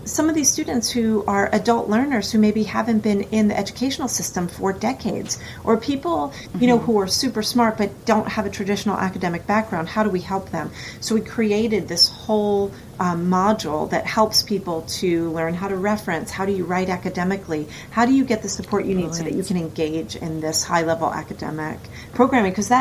some of these students who are adult learners who maybe haven't been in the educational system for decades, or people, who are super smart but don't have a traditional academic background? How do we help them? So we created this whole module that helps people to learn how to reference, how do you write academically, how do you get the support you need so that you can engage in this high-level academic programming, because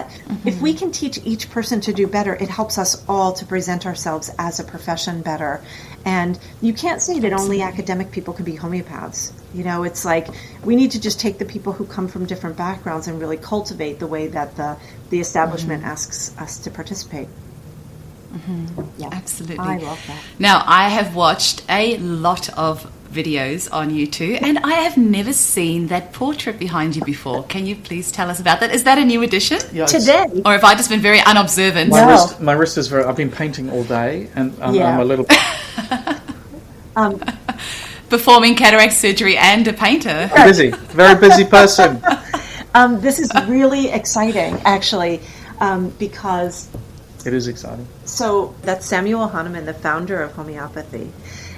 if we can teach each person to do better, it helps us all to present ourselves as a profession better. And you can't say that only academic people can be homeopaths. It's like we need to just take the people who come from different backgrounds and really cultivate the way that the establishment asks us to participate. Yeah, absolutely. I love that. Now, I have watched a lot of videos on YouTube, and I have never seen that portrait behind you before. Can you please tell us about that? Is that a new addition? Yeah, today? Or have I just been very unobservant? My wrist is I've been painting all day, and I'm a little... Performing cataract surgery and a painter. Busy. Very busy person. This is really exciting, actually, because... It is exciting. So that's Samuel Hahnemann, the founder of homeopathy.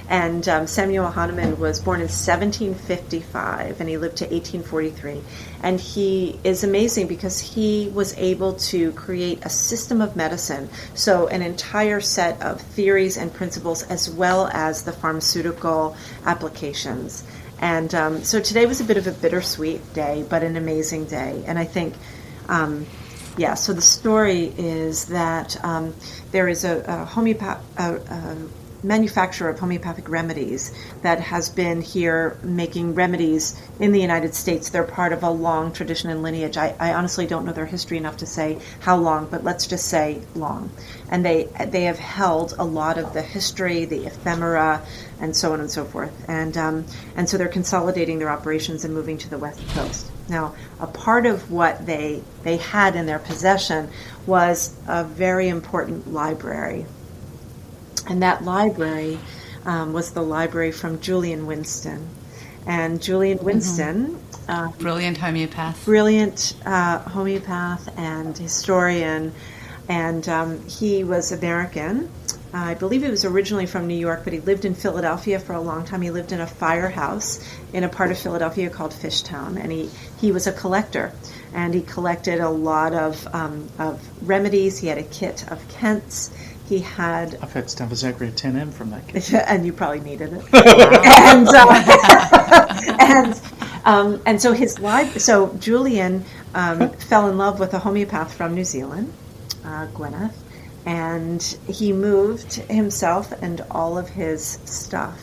And Samuel Hahnemann was born in 1755, and he lived to 1843. And he is amazing because he was able to create a system of medicine, so an entire set of theories and principles, as well as the pharmaceutical applications. And so today was a bit of a bittersweet day, but an amazing day. And I think... so the story is that there is a manufacturer of homeopathic remedies that has been here making remedies in the United States. They're part of a long tradition and lineage. I honestly don't know their history enough to say how long, but let's just say long. And they have held a lot of the history, the ephemera, and so on and so forth. And so they're consolidating their operations and moving to the West Coast. Now, a part of what they had in their possession was a very important library. And that library was the library from Julian Winston. And Julian Winston... Brilliant homeopath. Brilliant homeopath and historian. And he was American. I believe he was originally from New York, but he lived in Philadelphia for a long time. He lived in a firehouse in a part of Philadelphia called Fishtown, and he was a collector, and he collected a lot of remedies. He had a kit of Kent's. He had... I've had Stanford 10M from that kit. And you probably needed it. And so so Julian fell in love with a homeopath from New Zealand, Gwyneth, and he moved himself and all of his stuff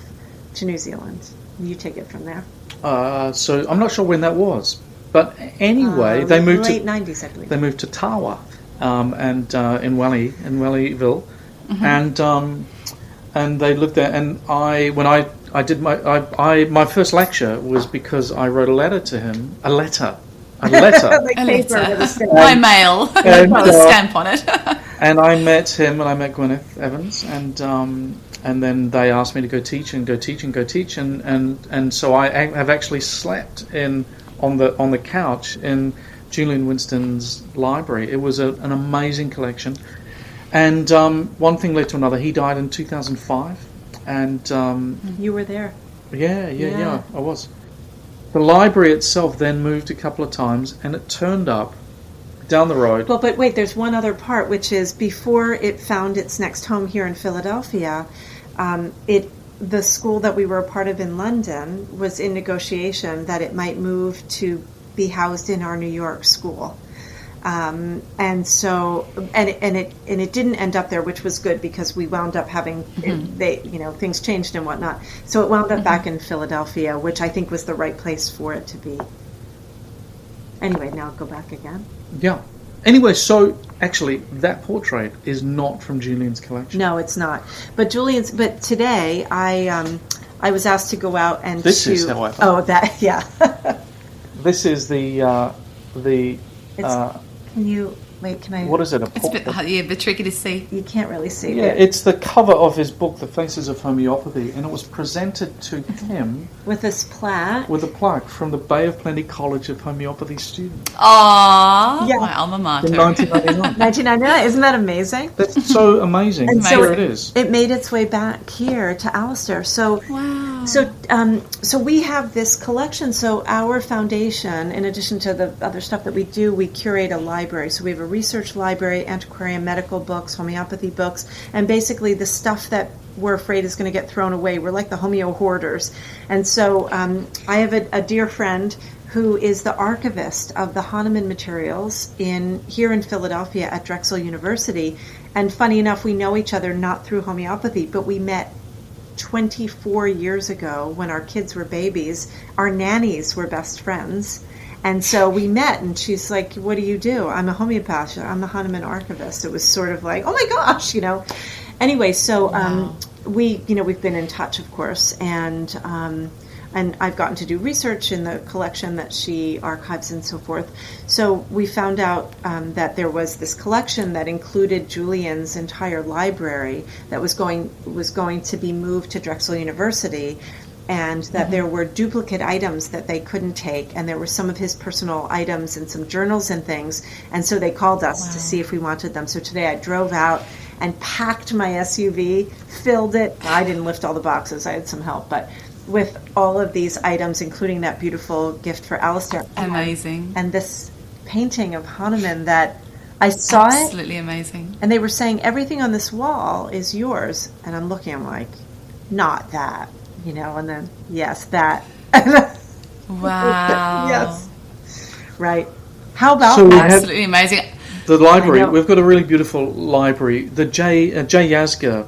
to New Zealand. You take it from there. So I'm not sure when that was, but anyway, they moved late 90s, I believe. They moved to Tawa, and in Wellyville, and they lived there. And when I did my first lecture was because I wrote a letter to him, a letter. Like paper with a stamp. My mail with a stamp on it. And I met him, and I met Gwyneth Evans, and then they asked me to go teach, and so I have actually slept on the couch in Julian Winston's library. It was an amazing collection, and one thing led to another. He died in 2005, and you were there. Yeah, I was. The library itself then moved a couple of times, and it turned up down the road. Well, but wait, there's one other part, which is before it found its next home here in Philadelphia, the school that we were a part of in London was in negotiation that it might move to be housed in our New York school. And it didn't end up there, which was good because we wound up having things changed and whatnot. So it wound up back in Philadelphia, which I think was the right place for it to be. Anyway, now I'll go back again. Yeah. Anyway, so actually, that portrait is not from Julian's collection. No, it's not. But today I was asked to go out and this is how I thought. Oh, that yeah. This is the. Can you wait? Can I? What is it? It's a bit tricky to see. You can't really see. Yeah, it's the cover of his book, The Faces of Homeopathy, and it was presented to him with this plaque. With a plaque from the Bay of Plenty College of Homeopathy students. Aww, yeah. My alma mater. In 1999. 1999, isn't that amazing? That's so amazing. And so it is. It made its way back here to Alastair. So, wow. So we have this collection. So our foundation, in addition to the other stuff that we do, we curate a library. So we have a research library, antiquarian medical books, homeopathy books, and basically the stuff that we're afraid is going to get thrown away. We're like the homeo hoarders. And so I have a dear friend who is the archivist of the Hahnemann materials here in Philadelphia at Drexel University. And funny enough, we know each other not through homeopathy, but we met 24 years ago when our kids were babies. Our nannies were best friends. And so we met, and she's like, what do you do? I'm a homeopath. I'm the Hahnemann archivist. It was sort of like, oh my gosh, Anyway, so wow. We've been in touch, of course, and I've gotten to do research in the collection that she archives and so forth. So we found out that there was this collection that included Julian's entire library that was going to be moved to Drexel University, and that there were duplicate items that they couldn't take, and there were some of his personal items and some journals and things, and so they called us to see if we wanted them. So today I drove out and packed my SUV, filled it. I didn't lift all the boxes, I had some help, but with all of these items, including that beautiful gift for Alastair. Amazing. And this painting of Hahnemann that I saw. Absolutely amazing. And they were saying, everything on this wall is yours. And I'm looking, I'm like, not that. And then, yes, that. Wow. Yes. Right. How about absolutely amazing. The library, we've got a really beautiful library. The Jay Yazga,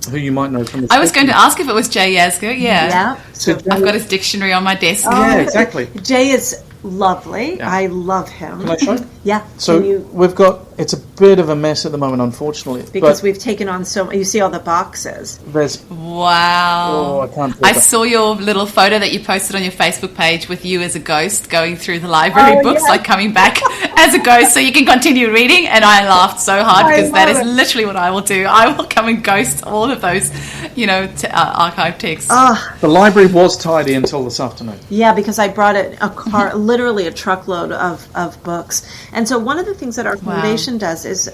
who you might know from the... I was going to ask if it was Jay Yazga, yeah. So I've got his dictionary on my desk. Yeah, exactly. Jay is lovely. Yeah. I love him. Can I show? Yeah. So we've got... It's a bit of a mess at the moment, unfortunately. Because we've taken on you see all the boxes. Wow. Oh, I can't I saw your little photo that you posted on your Facebook page with you as a ghost going through the library books, like coming back as a ghost so you can continue reading. And I laughed so hard because that is literally what I will do. I will come and ghost all of those, archive texts. The library was tidy until this afternoon. Yeah, because I brought a car, literally a truckload of books. And so one of the things that our foundation does is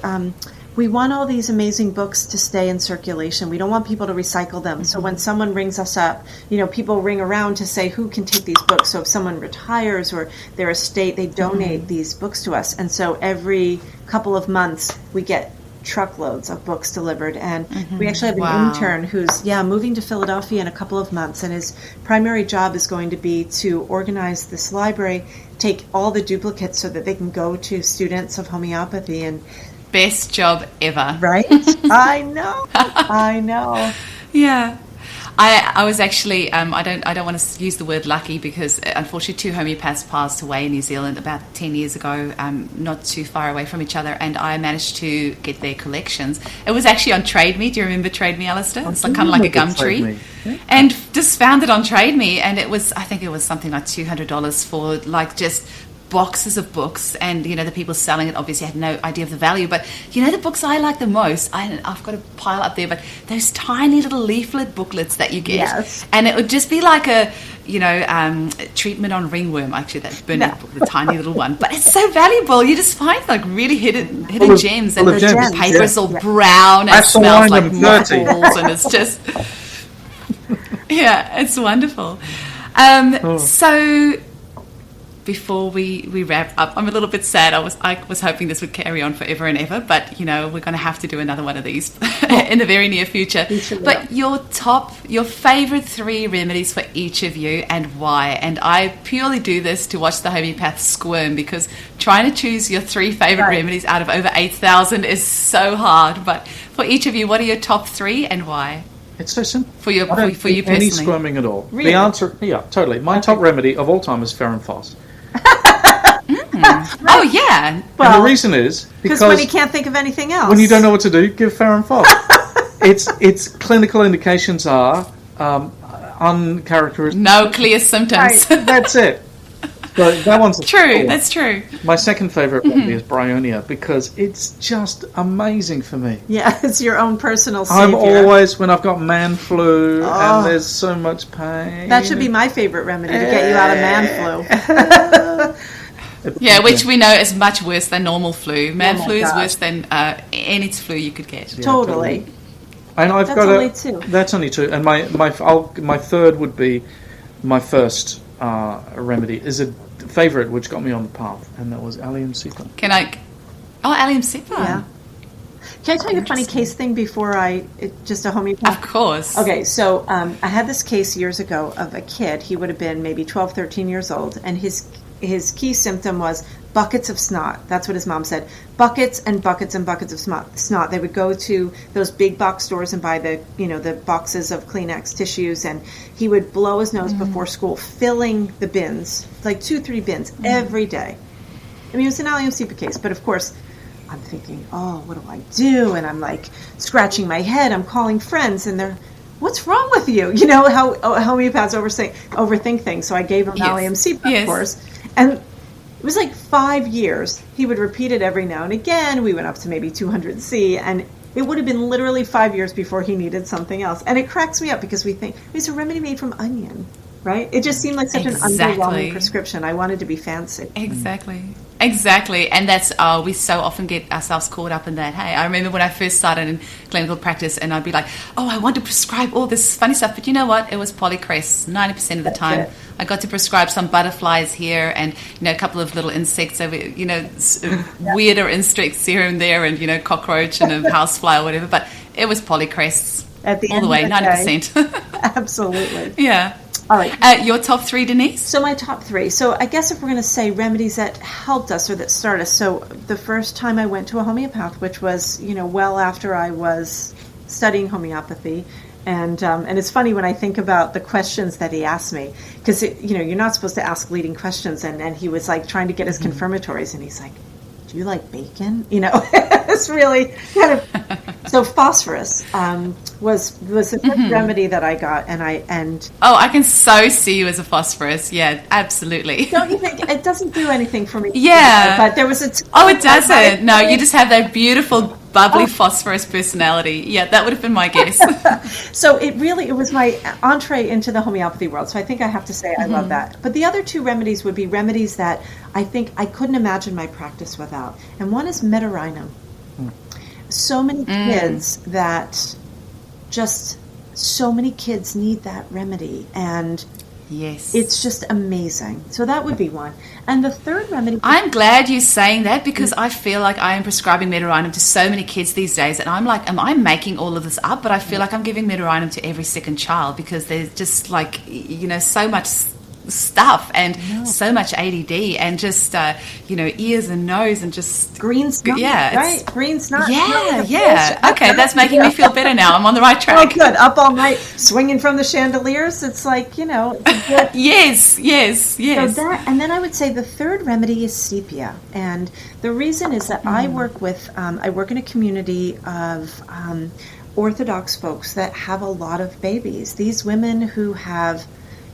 we want all these amazing books to stay in circulation. We don't want people to recycle them. So when someone rings us up, people ring around to say who can take these books. So if someone retires or their estate, they donate these books to us. And so every couple of months we get truckloads of books delivered. And we actually have an intern who's moving to Philadelphia in a couple of months, and his primary job is going to be to organize this library, take all the duplicates so that they can go to students of homeopathy. And best job ever. Right? I know. Yeah. I was actually, I don't want to use the word lucky, because unfortunately 2 homeopaths passed away in New Zealand about 10 years ago, not too far away from each other, and I managed to get their collections. It was actually on Trade Me. Do you remember Trade Me, Alastair? It's kind of like a gum tree. Yeah. And just found it on Trade Me, and I think it was something like $200 for like just boxes of books, and the people selling it obviously had no idea of the value. But the books I like the most, I've got a pile up there, but those tiny little leaflet booklets that you get, and it would just be like a treatment on ringworm, actually, that Burnett book, the tiny little one, but it's so valuable. You just find like really hidden gems, and the paper is all brown and smells like mothballs, and it's just it's wonderful. So before we wrap up, I'm a little bit sad. I was hoping this would carry on forever and ever, but we're going to have to do another one of these in the very near future. But your favorite 3 remedies for each of you, and why? And I purely do this to watch the homeopaths squirm, because trying to choose your 3 favorite remedies out of over 8,000 is so hard. But for each of you, what are your top 3 and why? It's so simple. For you personally. Any squirming at all. Really? The answer, totally. My top remedy of all time is Ferrum Phos. Oh, yeah. Well, and the reason is because when you can't think of anything else. When you don't know what to do, give Ferrum Phos. its clinical indications are uncharacteristic. No clear symptoms. Right, that's it. But that one's true. That's true. My second favorite remedy is Bryonia, because it's just amazing for me. Yeah, it's your own personal savior. I'm always, when I've got man flu and there's so much pain. That should be my favorite remedy, to get you out of man flu. Yeah, which we know is much worse than normal flu. Man flu is worse than any flu you could get. Yeah, totally. And I've that's got only 2. That's only 2. And my third would be my first remedy is a favourite which got me on the path, and that was Allium Cepa. Allium Cepa. Yeah. Can I tell you a funny case thing before just a homeopath? Of course. Okay, so I had this case years ago of a kid. He would have been maybe 12, 13 years old, and his key symptom was buckets of snot. That's what his mom said. Buckets and buckets and buckets of snot. They would go to those big box stores and buy the boxes of Kleenex tissues, and he would blow his nose before school, filling the bins, like 2-3 bins every day. I mean, it was an Allium Cepa case, but of course, I'm thinking, oh, what do I do? And I'm like scratching my head. I'm calling friends, and they're, what's wrong with you? You know how homeopaths overthink things. So I gave him Allium Cepa, of course, and it was like 5 years. He would repeat it every now and again. We went up to maybe 200C, and it would have been literally 5 years before he needed something else. And it cracks me up, because we think it's a remedy made from onion, right? It just seemed like such an underwhelming prescription. I wanted to be fancy. Exactly. And that's, we so often get ourselves caught up in that. Hey, I remember when I first started in clinical practice, and I'd be like, oh, I want to prescribe all this funny stuff. But you know what? It was polycress 90% of the time. I got to prescribe some butterflies here, and a couple of little insects over, weirder insects here and there, and cockroach and a housefly or whatever. But it was polycress all the way, 90%. Absolutely. Yeah. All right. Your top 3, Denise? So my top 3. So I guess if we're going to say remedies that helped us or that started us. So the first time I went to a homeopath, which was, well after I was studying homeopathy. And it's funny when I think about the questions that he asked me, because, you're not supposed to ask leading questions. And he was like trying to get his confirmatories, and he's like, do you like bacon? It's really kind of. So phosphorus was the first remedy that I got, I can so see you as a phosphorus. Yeah, absolutely. Don't you think it doesn't do anything for me? Yeah, but there was a. It doesn't. No, you just have that beautiful, bubbly phosphorus personality. Yeah, that would have been my guess. So it was my entree into the homeopathy world. So I think I have to say I love that. But the other 2 remedies would be remedies that I think I couldn't imagine my practice without. And one is Metarhinum. so many kids that just so many kids need that remedy, and yes, it's just amazing. So that would be one. And the third remedy, I'm glad you're saying that, because I feel like I am prescribing Medorrhinum to so many kids these days, and I'm like, am I making all of this up? But I feel like I'm giving Medorrhinum to every second child, because there's just like, so much stuff and so much ADD and just ears and nose and just green snot, right? Green snot. Okay, that's making me feel better now. I'm on the right track. Oh, good. Up all night swinging from the chandeliers. It's like, it's a good... yes. So that, and then I would say the third remedy is sepia, and the reason is that I work in a community of Orthodox folks that have a lot of babies. These women who have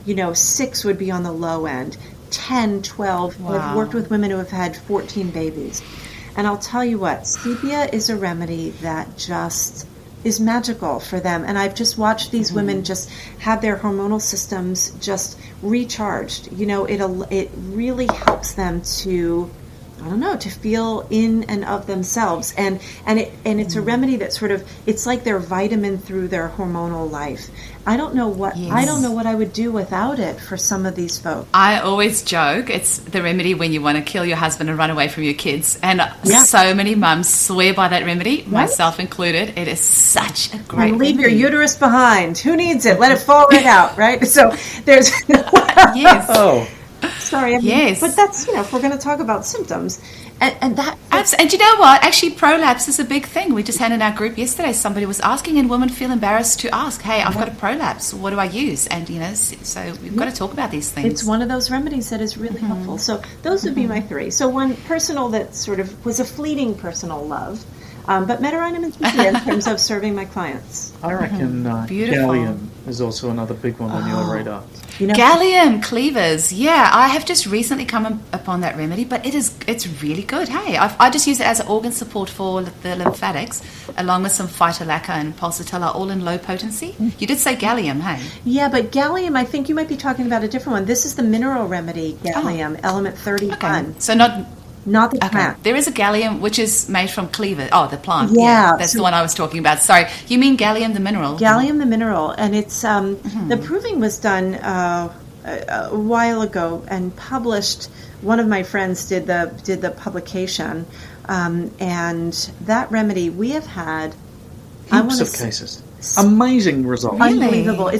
6 would be on the low end, 10, 12. Wow. I've worked with women who have had 14 babies. And I'll tell you what, sepia is a remedy that just is magical for them. And I've just watched these women just have their hormonal systems just recharged. It really helps them to, to feel in and of themselves, and it's a remedy that sort of, it's like their vitamin through their hormonal life. I don't know what I would do without it for some of these folks. I always joke it's the remedy when you want to kill your husband and run away from your kids, and so many mums swear by that remedy, myself included. It is such a great and leave remedy. your uterus behind. Who needs it? Let it fall right out, right? So there's yes. Oh. Sorry, yes. But that's, if we're going to talk about symptoms, and that... And you know what? Actually, prolapse is a big thing. We just had in our group yesterday, somebody was asking, and women feel embarrassed to ask, hey, I've got a prolapse. What do I use? And, so we've got to talk about these things. It's one of those remedies that is really helpful. So those would be my 3. So one personal that sort of was a fleeting personal love, but Medorrhinum and sepia in terms of serving my clients. I reckon gallium is also another big one on your radar. Gallium cleavers, I have just recently come upon that remedy, but it's really good. Hey, I just use it as an organ support for the lymphatics, along with some phytolacca and pulsatilla, all in low potency. You did say gallium, hey? Yeah, but gallium, I think you might be talking about a different one. This is the mineral remedy gallium, element 31. Okay. So not the plant. There is a gallium which is made from cleaver. Oh, the plant. Yeah. That's the one I was talking about. Sorry. You mean gallium the mineral? Gallium the mineral. And it's the proving was done a while ago and published. One of my friends did the publication. And that remedy we have had heaps of cases. Amazing results. Really? Unbelievable.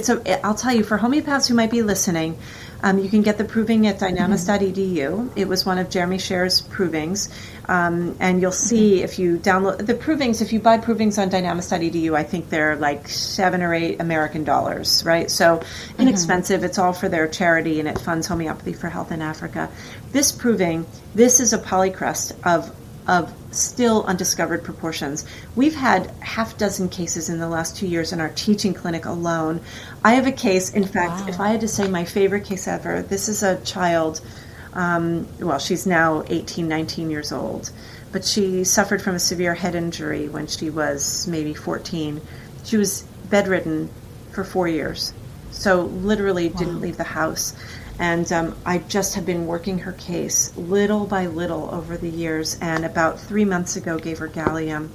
I'll tell you, for homeopaths who might be listening, you can get the proving at dynamis.edu. It was one of Jeremy Scher's provings. And you'll see if you download the provings, if you buy provings on dynamis.edu, I think they're like $7 or $8 American dollars, right? So inexpensive. It's all for their charity, and it funds homeopathy for health in Africa. This proving, this is a polycrest of still undiscovered proportions. We've had half dozen cases in the last 2 years in our teaching clinic alone. I have a case, in fact, if I had to say my favorite case ever, this is a child, she's now 18, 19 years old, but she suffered from a severe head injury when she was maybe 14. She was bedridden for 4 years, so literally didn't leave the house. And I just have been working her case little by little over the years, and about 3 months ago gave her gallium.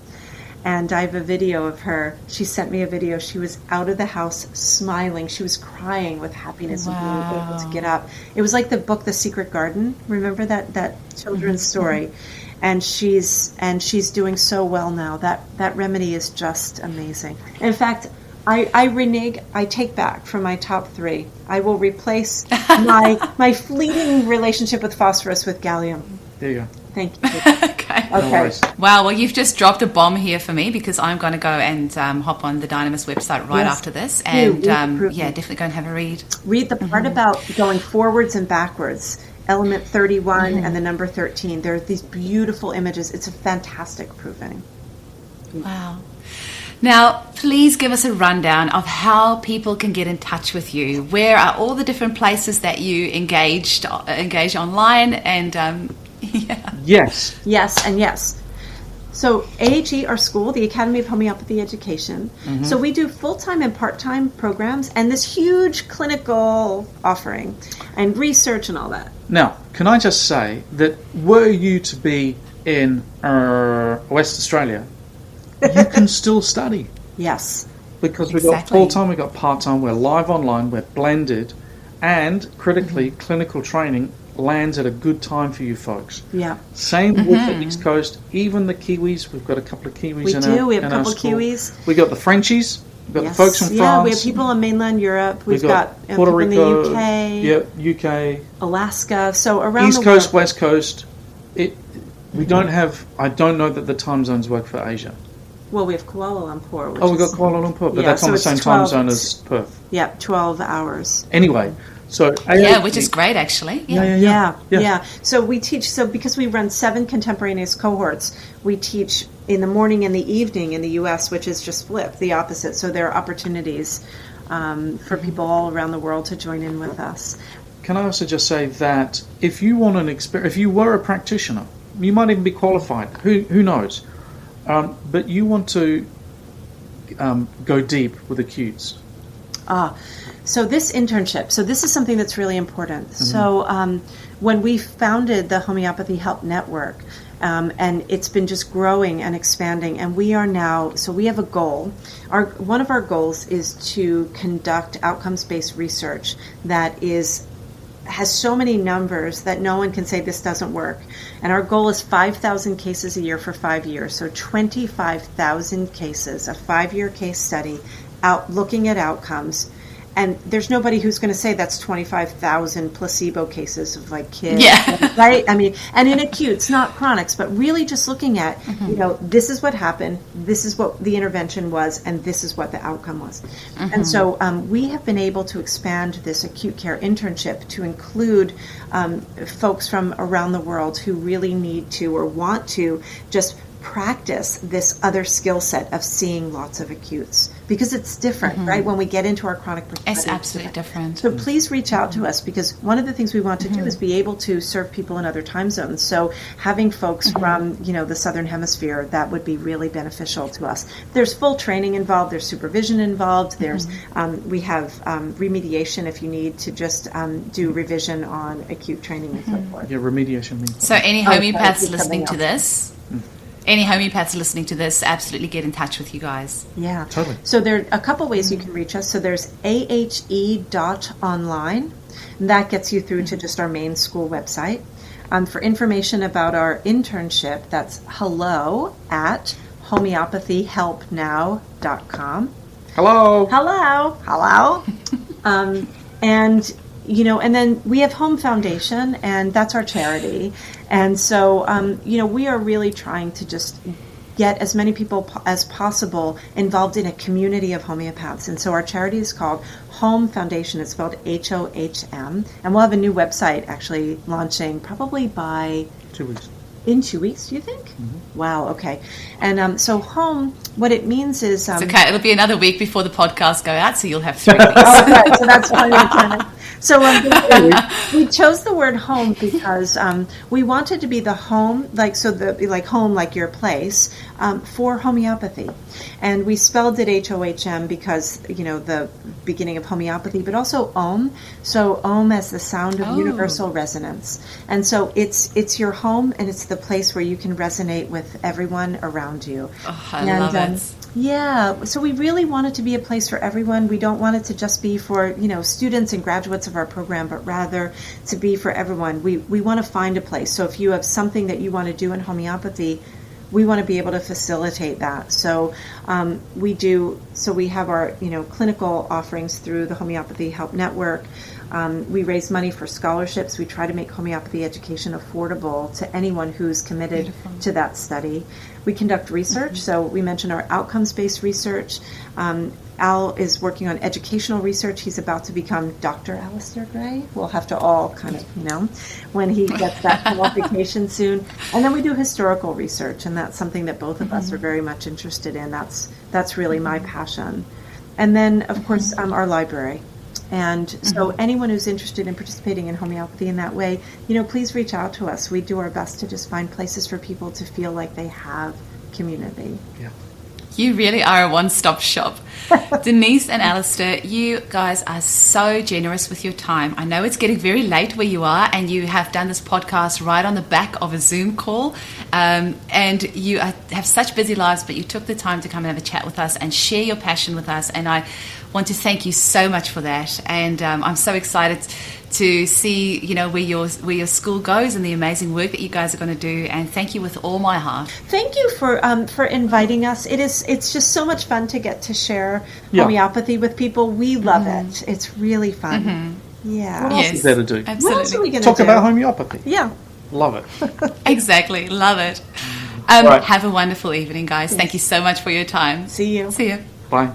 And I have a video of her. She sent me a video. She was out of the house smiling. She was crying with happiness of being able to get up. It was like the book The Secret Garden. Remember that children's story? And she's doing so well now. That remedy is just amazing. In fact, I renege. I take back from my top 3. I will replace my fleeting relationship with phosphorus with gallium. There you go. Thank you. Okay. No Wow. Well, you've just dropped a bomb here for me, because I'm going to go and hop on the Dynamis website right after this, and definitely go and have a read. Read the part about going forwards and backwards. Element 31 and the number 13. There are these beautiful images. It's a fantastic proving. Wow. Now, please give us a rundown of how people can get in touch with you. Where are all the different places that you engage online? And Yes. Yes, and yes. So AHE, our school, the Academy of Homeopathy Education. So we do full-time and part-time programs, and this huge clinical offering and research and all that. Now, can I just say that were you to be in West Australia, you can still study. Yes. Because we've got full-time, we've got part-time, we're live online, we're blended, and critically, clinical training lands at a good time for you folks. Yeah. Same with the East Coast, even the Kiwis. We've got a couple of Kiwis in our school. We have a couple of Kiwis. We've got the Frenchies. We've got the folks from France. Yeah, we have people in mainland Europe. We've got Puerto Rico, people in the UK. UK. Alaska. So around East the world. Coast, West Coast. We don't have, I don't know that the time zones work for Asia. Well, we have Kuala Lumpur. We've got Kuala Lumpur, but that's on the same time zone as Perth. Yeah, 12 hours. Anyway, so which is great actually. Yeah. So we teach. So because we run 7 contemporaneous cohorts, we teach in the morning and the evening in the U.S., which is just flipped, the opposite. So there are opportunities for people all around the world to join in with us. Can I also just say that if you want an experience, if you were a practitioner, you might even be qualified. Who knows? But you want to go deep with acutes. So this internship, this is something that's really important. So when we founded the Homeopathy Help Network, and it's been just growing and expanding, and we are now, so we have a goal. One of our goals is to conduct outcomes-based research that has so many numbers that no one can say this doesn't work. And our goal is 5,000 cases a year for 5 years. So 25,000 cases, a 5-year case study, looking at outcomes. And there's nobody who's going to say that's 25,000 placebo cases of like kids, right? I mean, and in acutes, not chronics, but really just looking at, this is what happened, this is what the intervention was, and this is what the outcome was. And so we have been able to expand this acute care internship to include folks from around the world who really need to or want to just practice this other skill set of seeing lots of acutes, because it's different, right? When we get into our chronic perspective, it's absolutely different. So please reach out to us, because one of the things we want to do is be able to serve people in other time zones. So having folks from the Southern Hemisphere, that would be really beneficial to us. There's full training involved. There's supervision involved. There's we have remediation if you need to just do revision on acute training and so forth. Yeah, remediation means. So any homeopaths listening to this? Any homeopaths listening to this, absolutely get in touch with you guys. Yeah. Totally. So there are a couple ways you can reach us. So there's ahe.online. And that gets you through to just our main school website. For information about our internship, that's hello@homeopathyhelpnow.com. Hello. And then we have Home Foundation, and that's our charity. And so, we are really trying to just get as many people as possible involved in a community of homeopaths. And so our charity is called Home Foundation. It's spelled HOHM. And we'll have a new website actually launching probably by 2 weeks. In 2 weeks, do you think? Wow, okay. And so home, what it means is... it's okay, it'll be another week before the podcast go out, so you'll have 3 weeks. Right, so that's plenty of time. So we chose the word home because we wanted to be the home, home like your place, for homeopathy. And we spelled it HOHM because, the beginning of homeopathy, but also Om. So Om as the sound of universal resonance. And so it's your home, and it's the place where you can resonate with everyone around you. Oh, I love it. Yeah, so we really want it to be a place for everyone. We don't want it to just be for, students and graduates of our program, but rather to be for everyone. We want to find a place. So if you have something that you want to do in homeopathy, we want to be able to facilitate that. So we have our, clinical offerings through the Homeopathy Help Network. We raise money for scholarships. We try to make homeopathy education affordable to anyone who's committed to that study. We conduct research. So we mentioned our outcomes-based research. Al is working on educational research. He's about to become Dr. Alastair Gray. We'll have to all kind of, when he gets that qualification soon. And then we do historical research, and that's something that both of us are very much interested in. That's really my passion. And then, of course, our library. And so anyone who's interested in participating in homeopathy in that way, please reach out to us. We do our best to just find places for people to feel like they have community. Yeah. You really are a one-stop shop. Denise and Alastair, you guys are so generous with your time. I know it's getting very late where you are, and you have done this podcast right on the back of a Zoom call, and you have such busy lives, but you took the time to come and have a chat with us and share your passion with us, and I want to thank you so much for that. And I'm so excited to see, where your school goes and the amazing work that you guys are going to do. And thank you with all my heart. Thank you for inviting us. It's just so much fun to get to share homeopathy with people. We love it. It's really fun. Mm-hmm. Yeah. What else is there to do? Absolutely. What else are we going to Talk do? about homeopathy. Yeah. Love it. Exactly. Love it. Right. Have a wonderful evening, guys. Thank you so much for your time. See you. See you. Bye.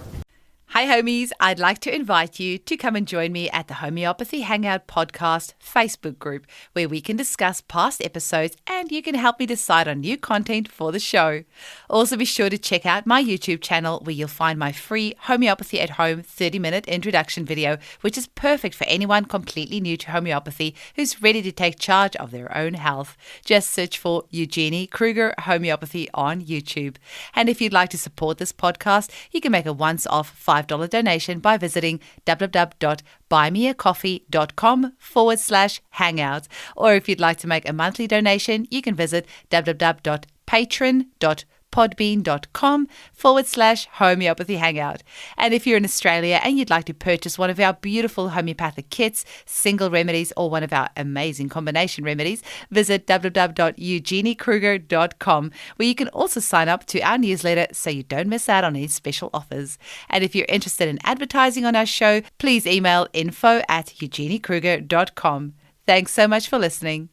Hi homies, I'd like to invite you to come and join me at the Homeopathy Hangout Podcast Facebook group, where we can discuss past episodes and you can help me decide on new content for the show. Also be sure to check out my YouTube channel, where you'll find my free Homeopathy at Home 30-minute introduction video, which is perfect for anyone completely new to homeopathy who's ready to take charge of their own health. Just search for Eugenie Kruger Homeopathy on YouTube. And if you'd like to support this podcast, you can make a once-off $5 donation by visiting www.buymeacoffee.com/hangout. Or if you'd like to make a monthly donation, you can visit www.patreon.podbean.com/homeopathy hangout. And if you're in Australia and you'd like to purchase one of our beautiful homeopathic kits, single remedies, or one of our amazing combination remedies, visit www.eugeniekruger.com, where you can also sign up to our newsletter so you don't miss out on any special offers. And if you're interested in advertising on our show, please email info@eugeniekruger.com. Thanks so much for listening.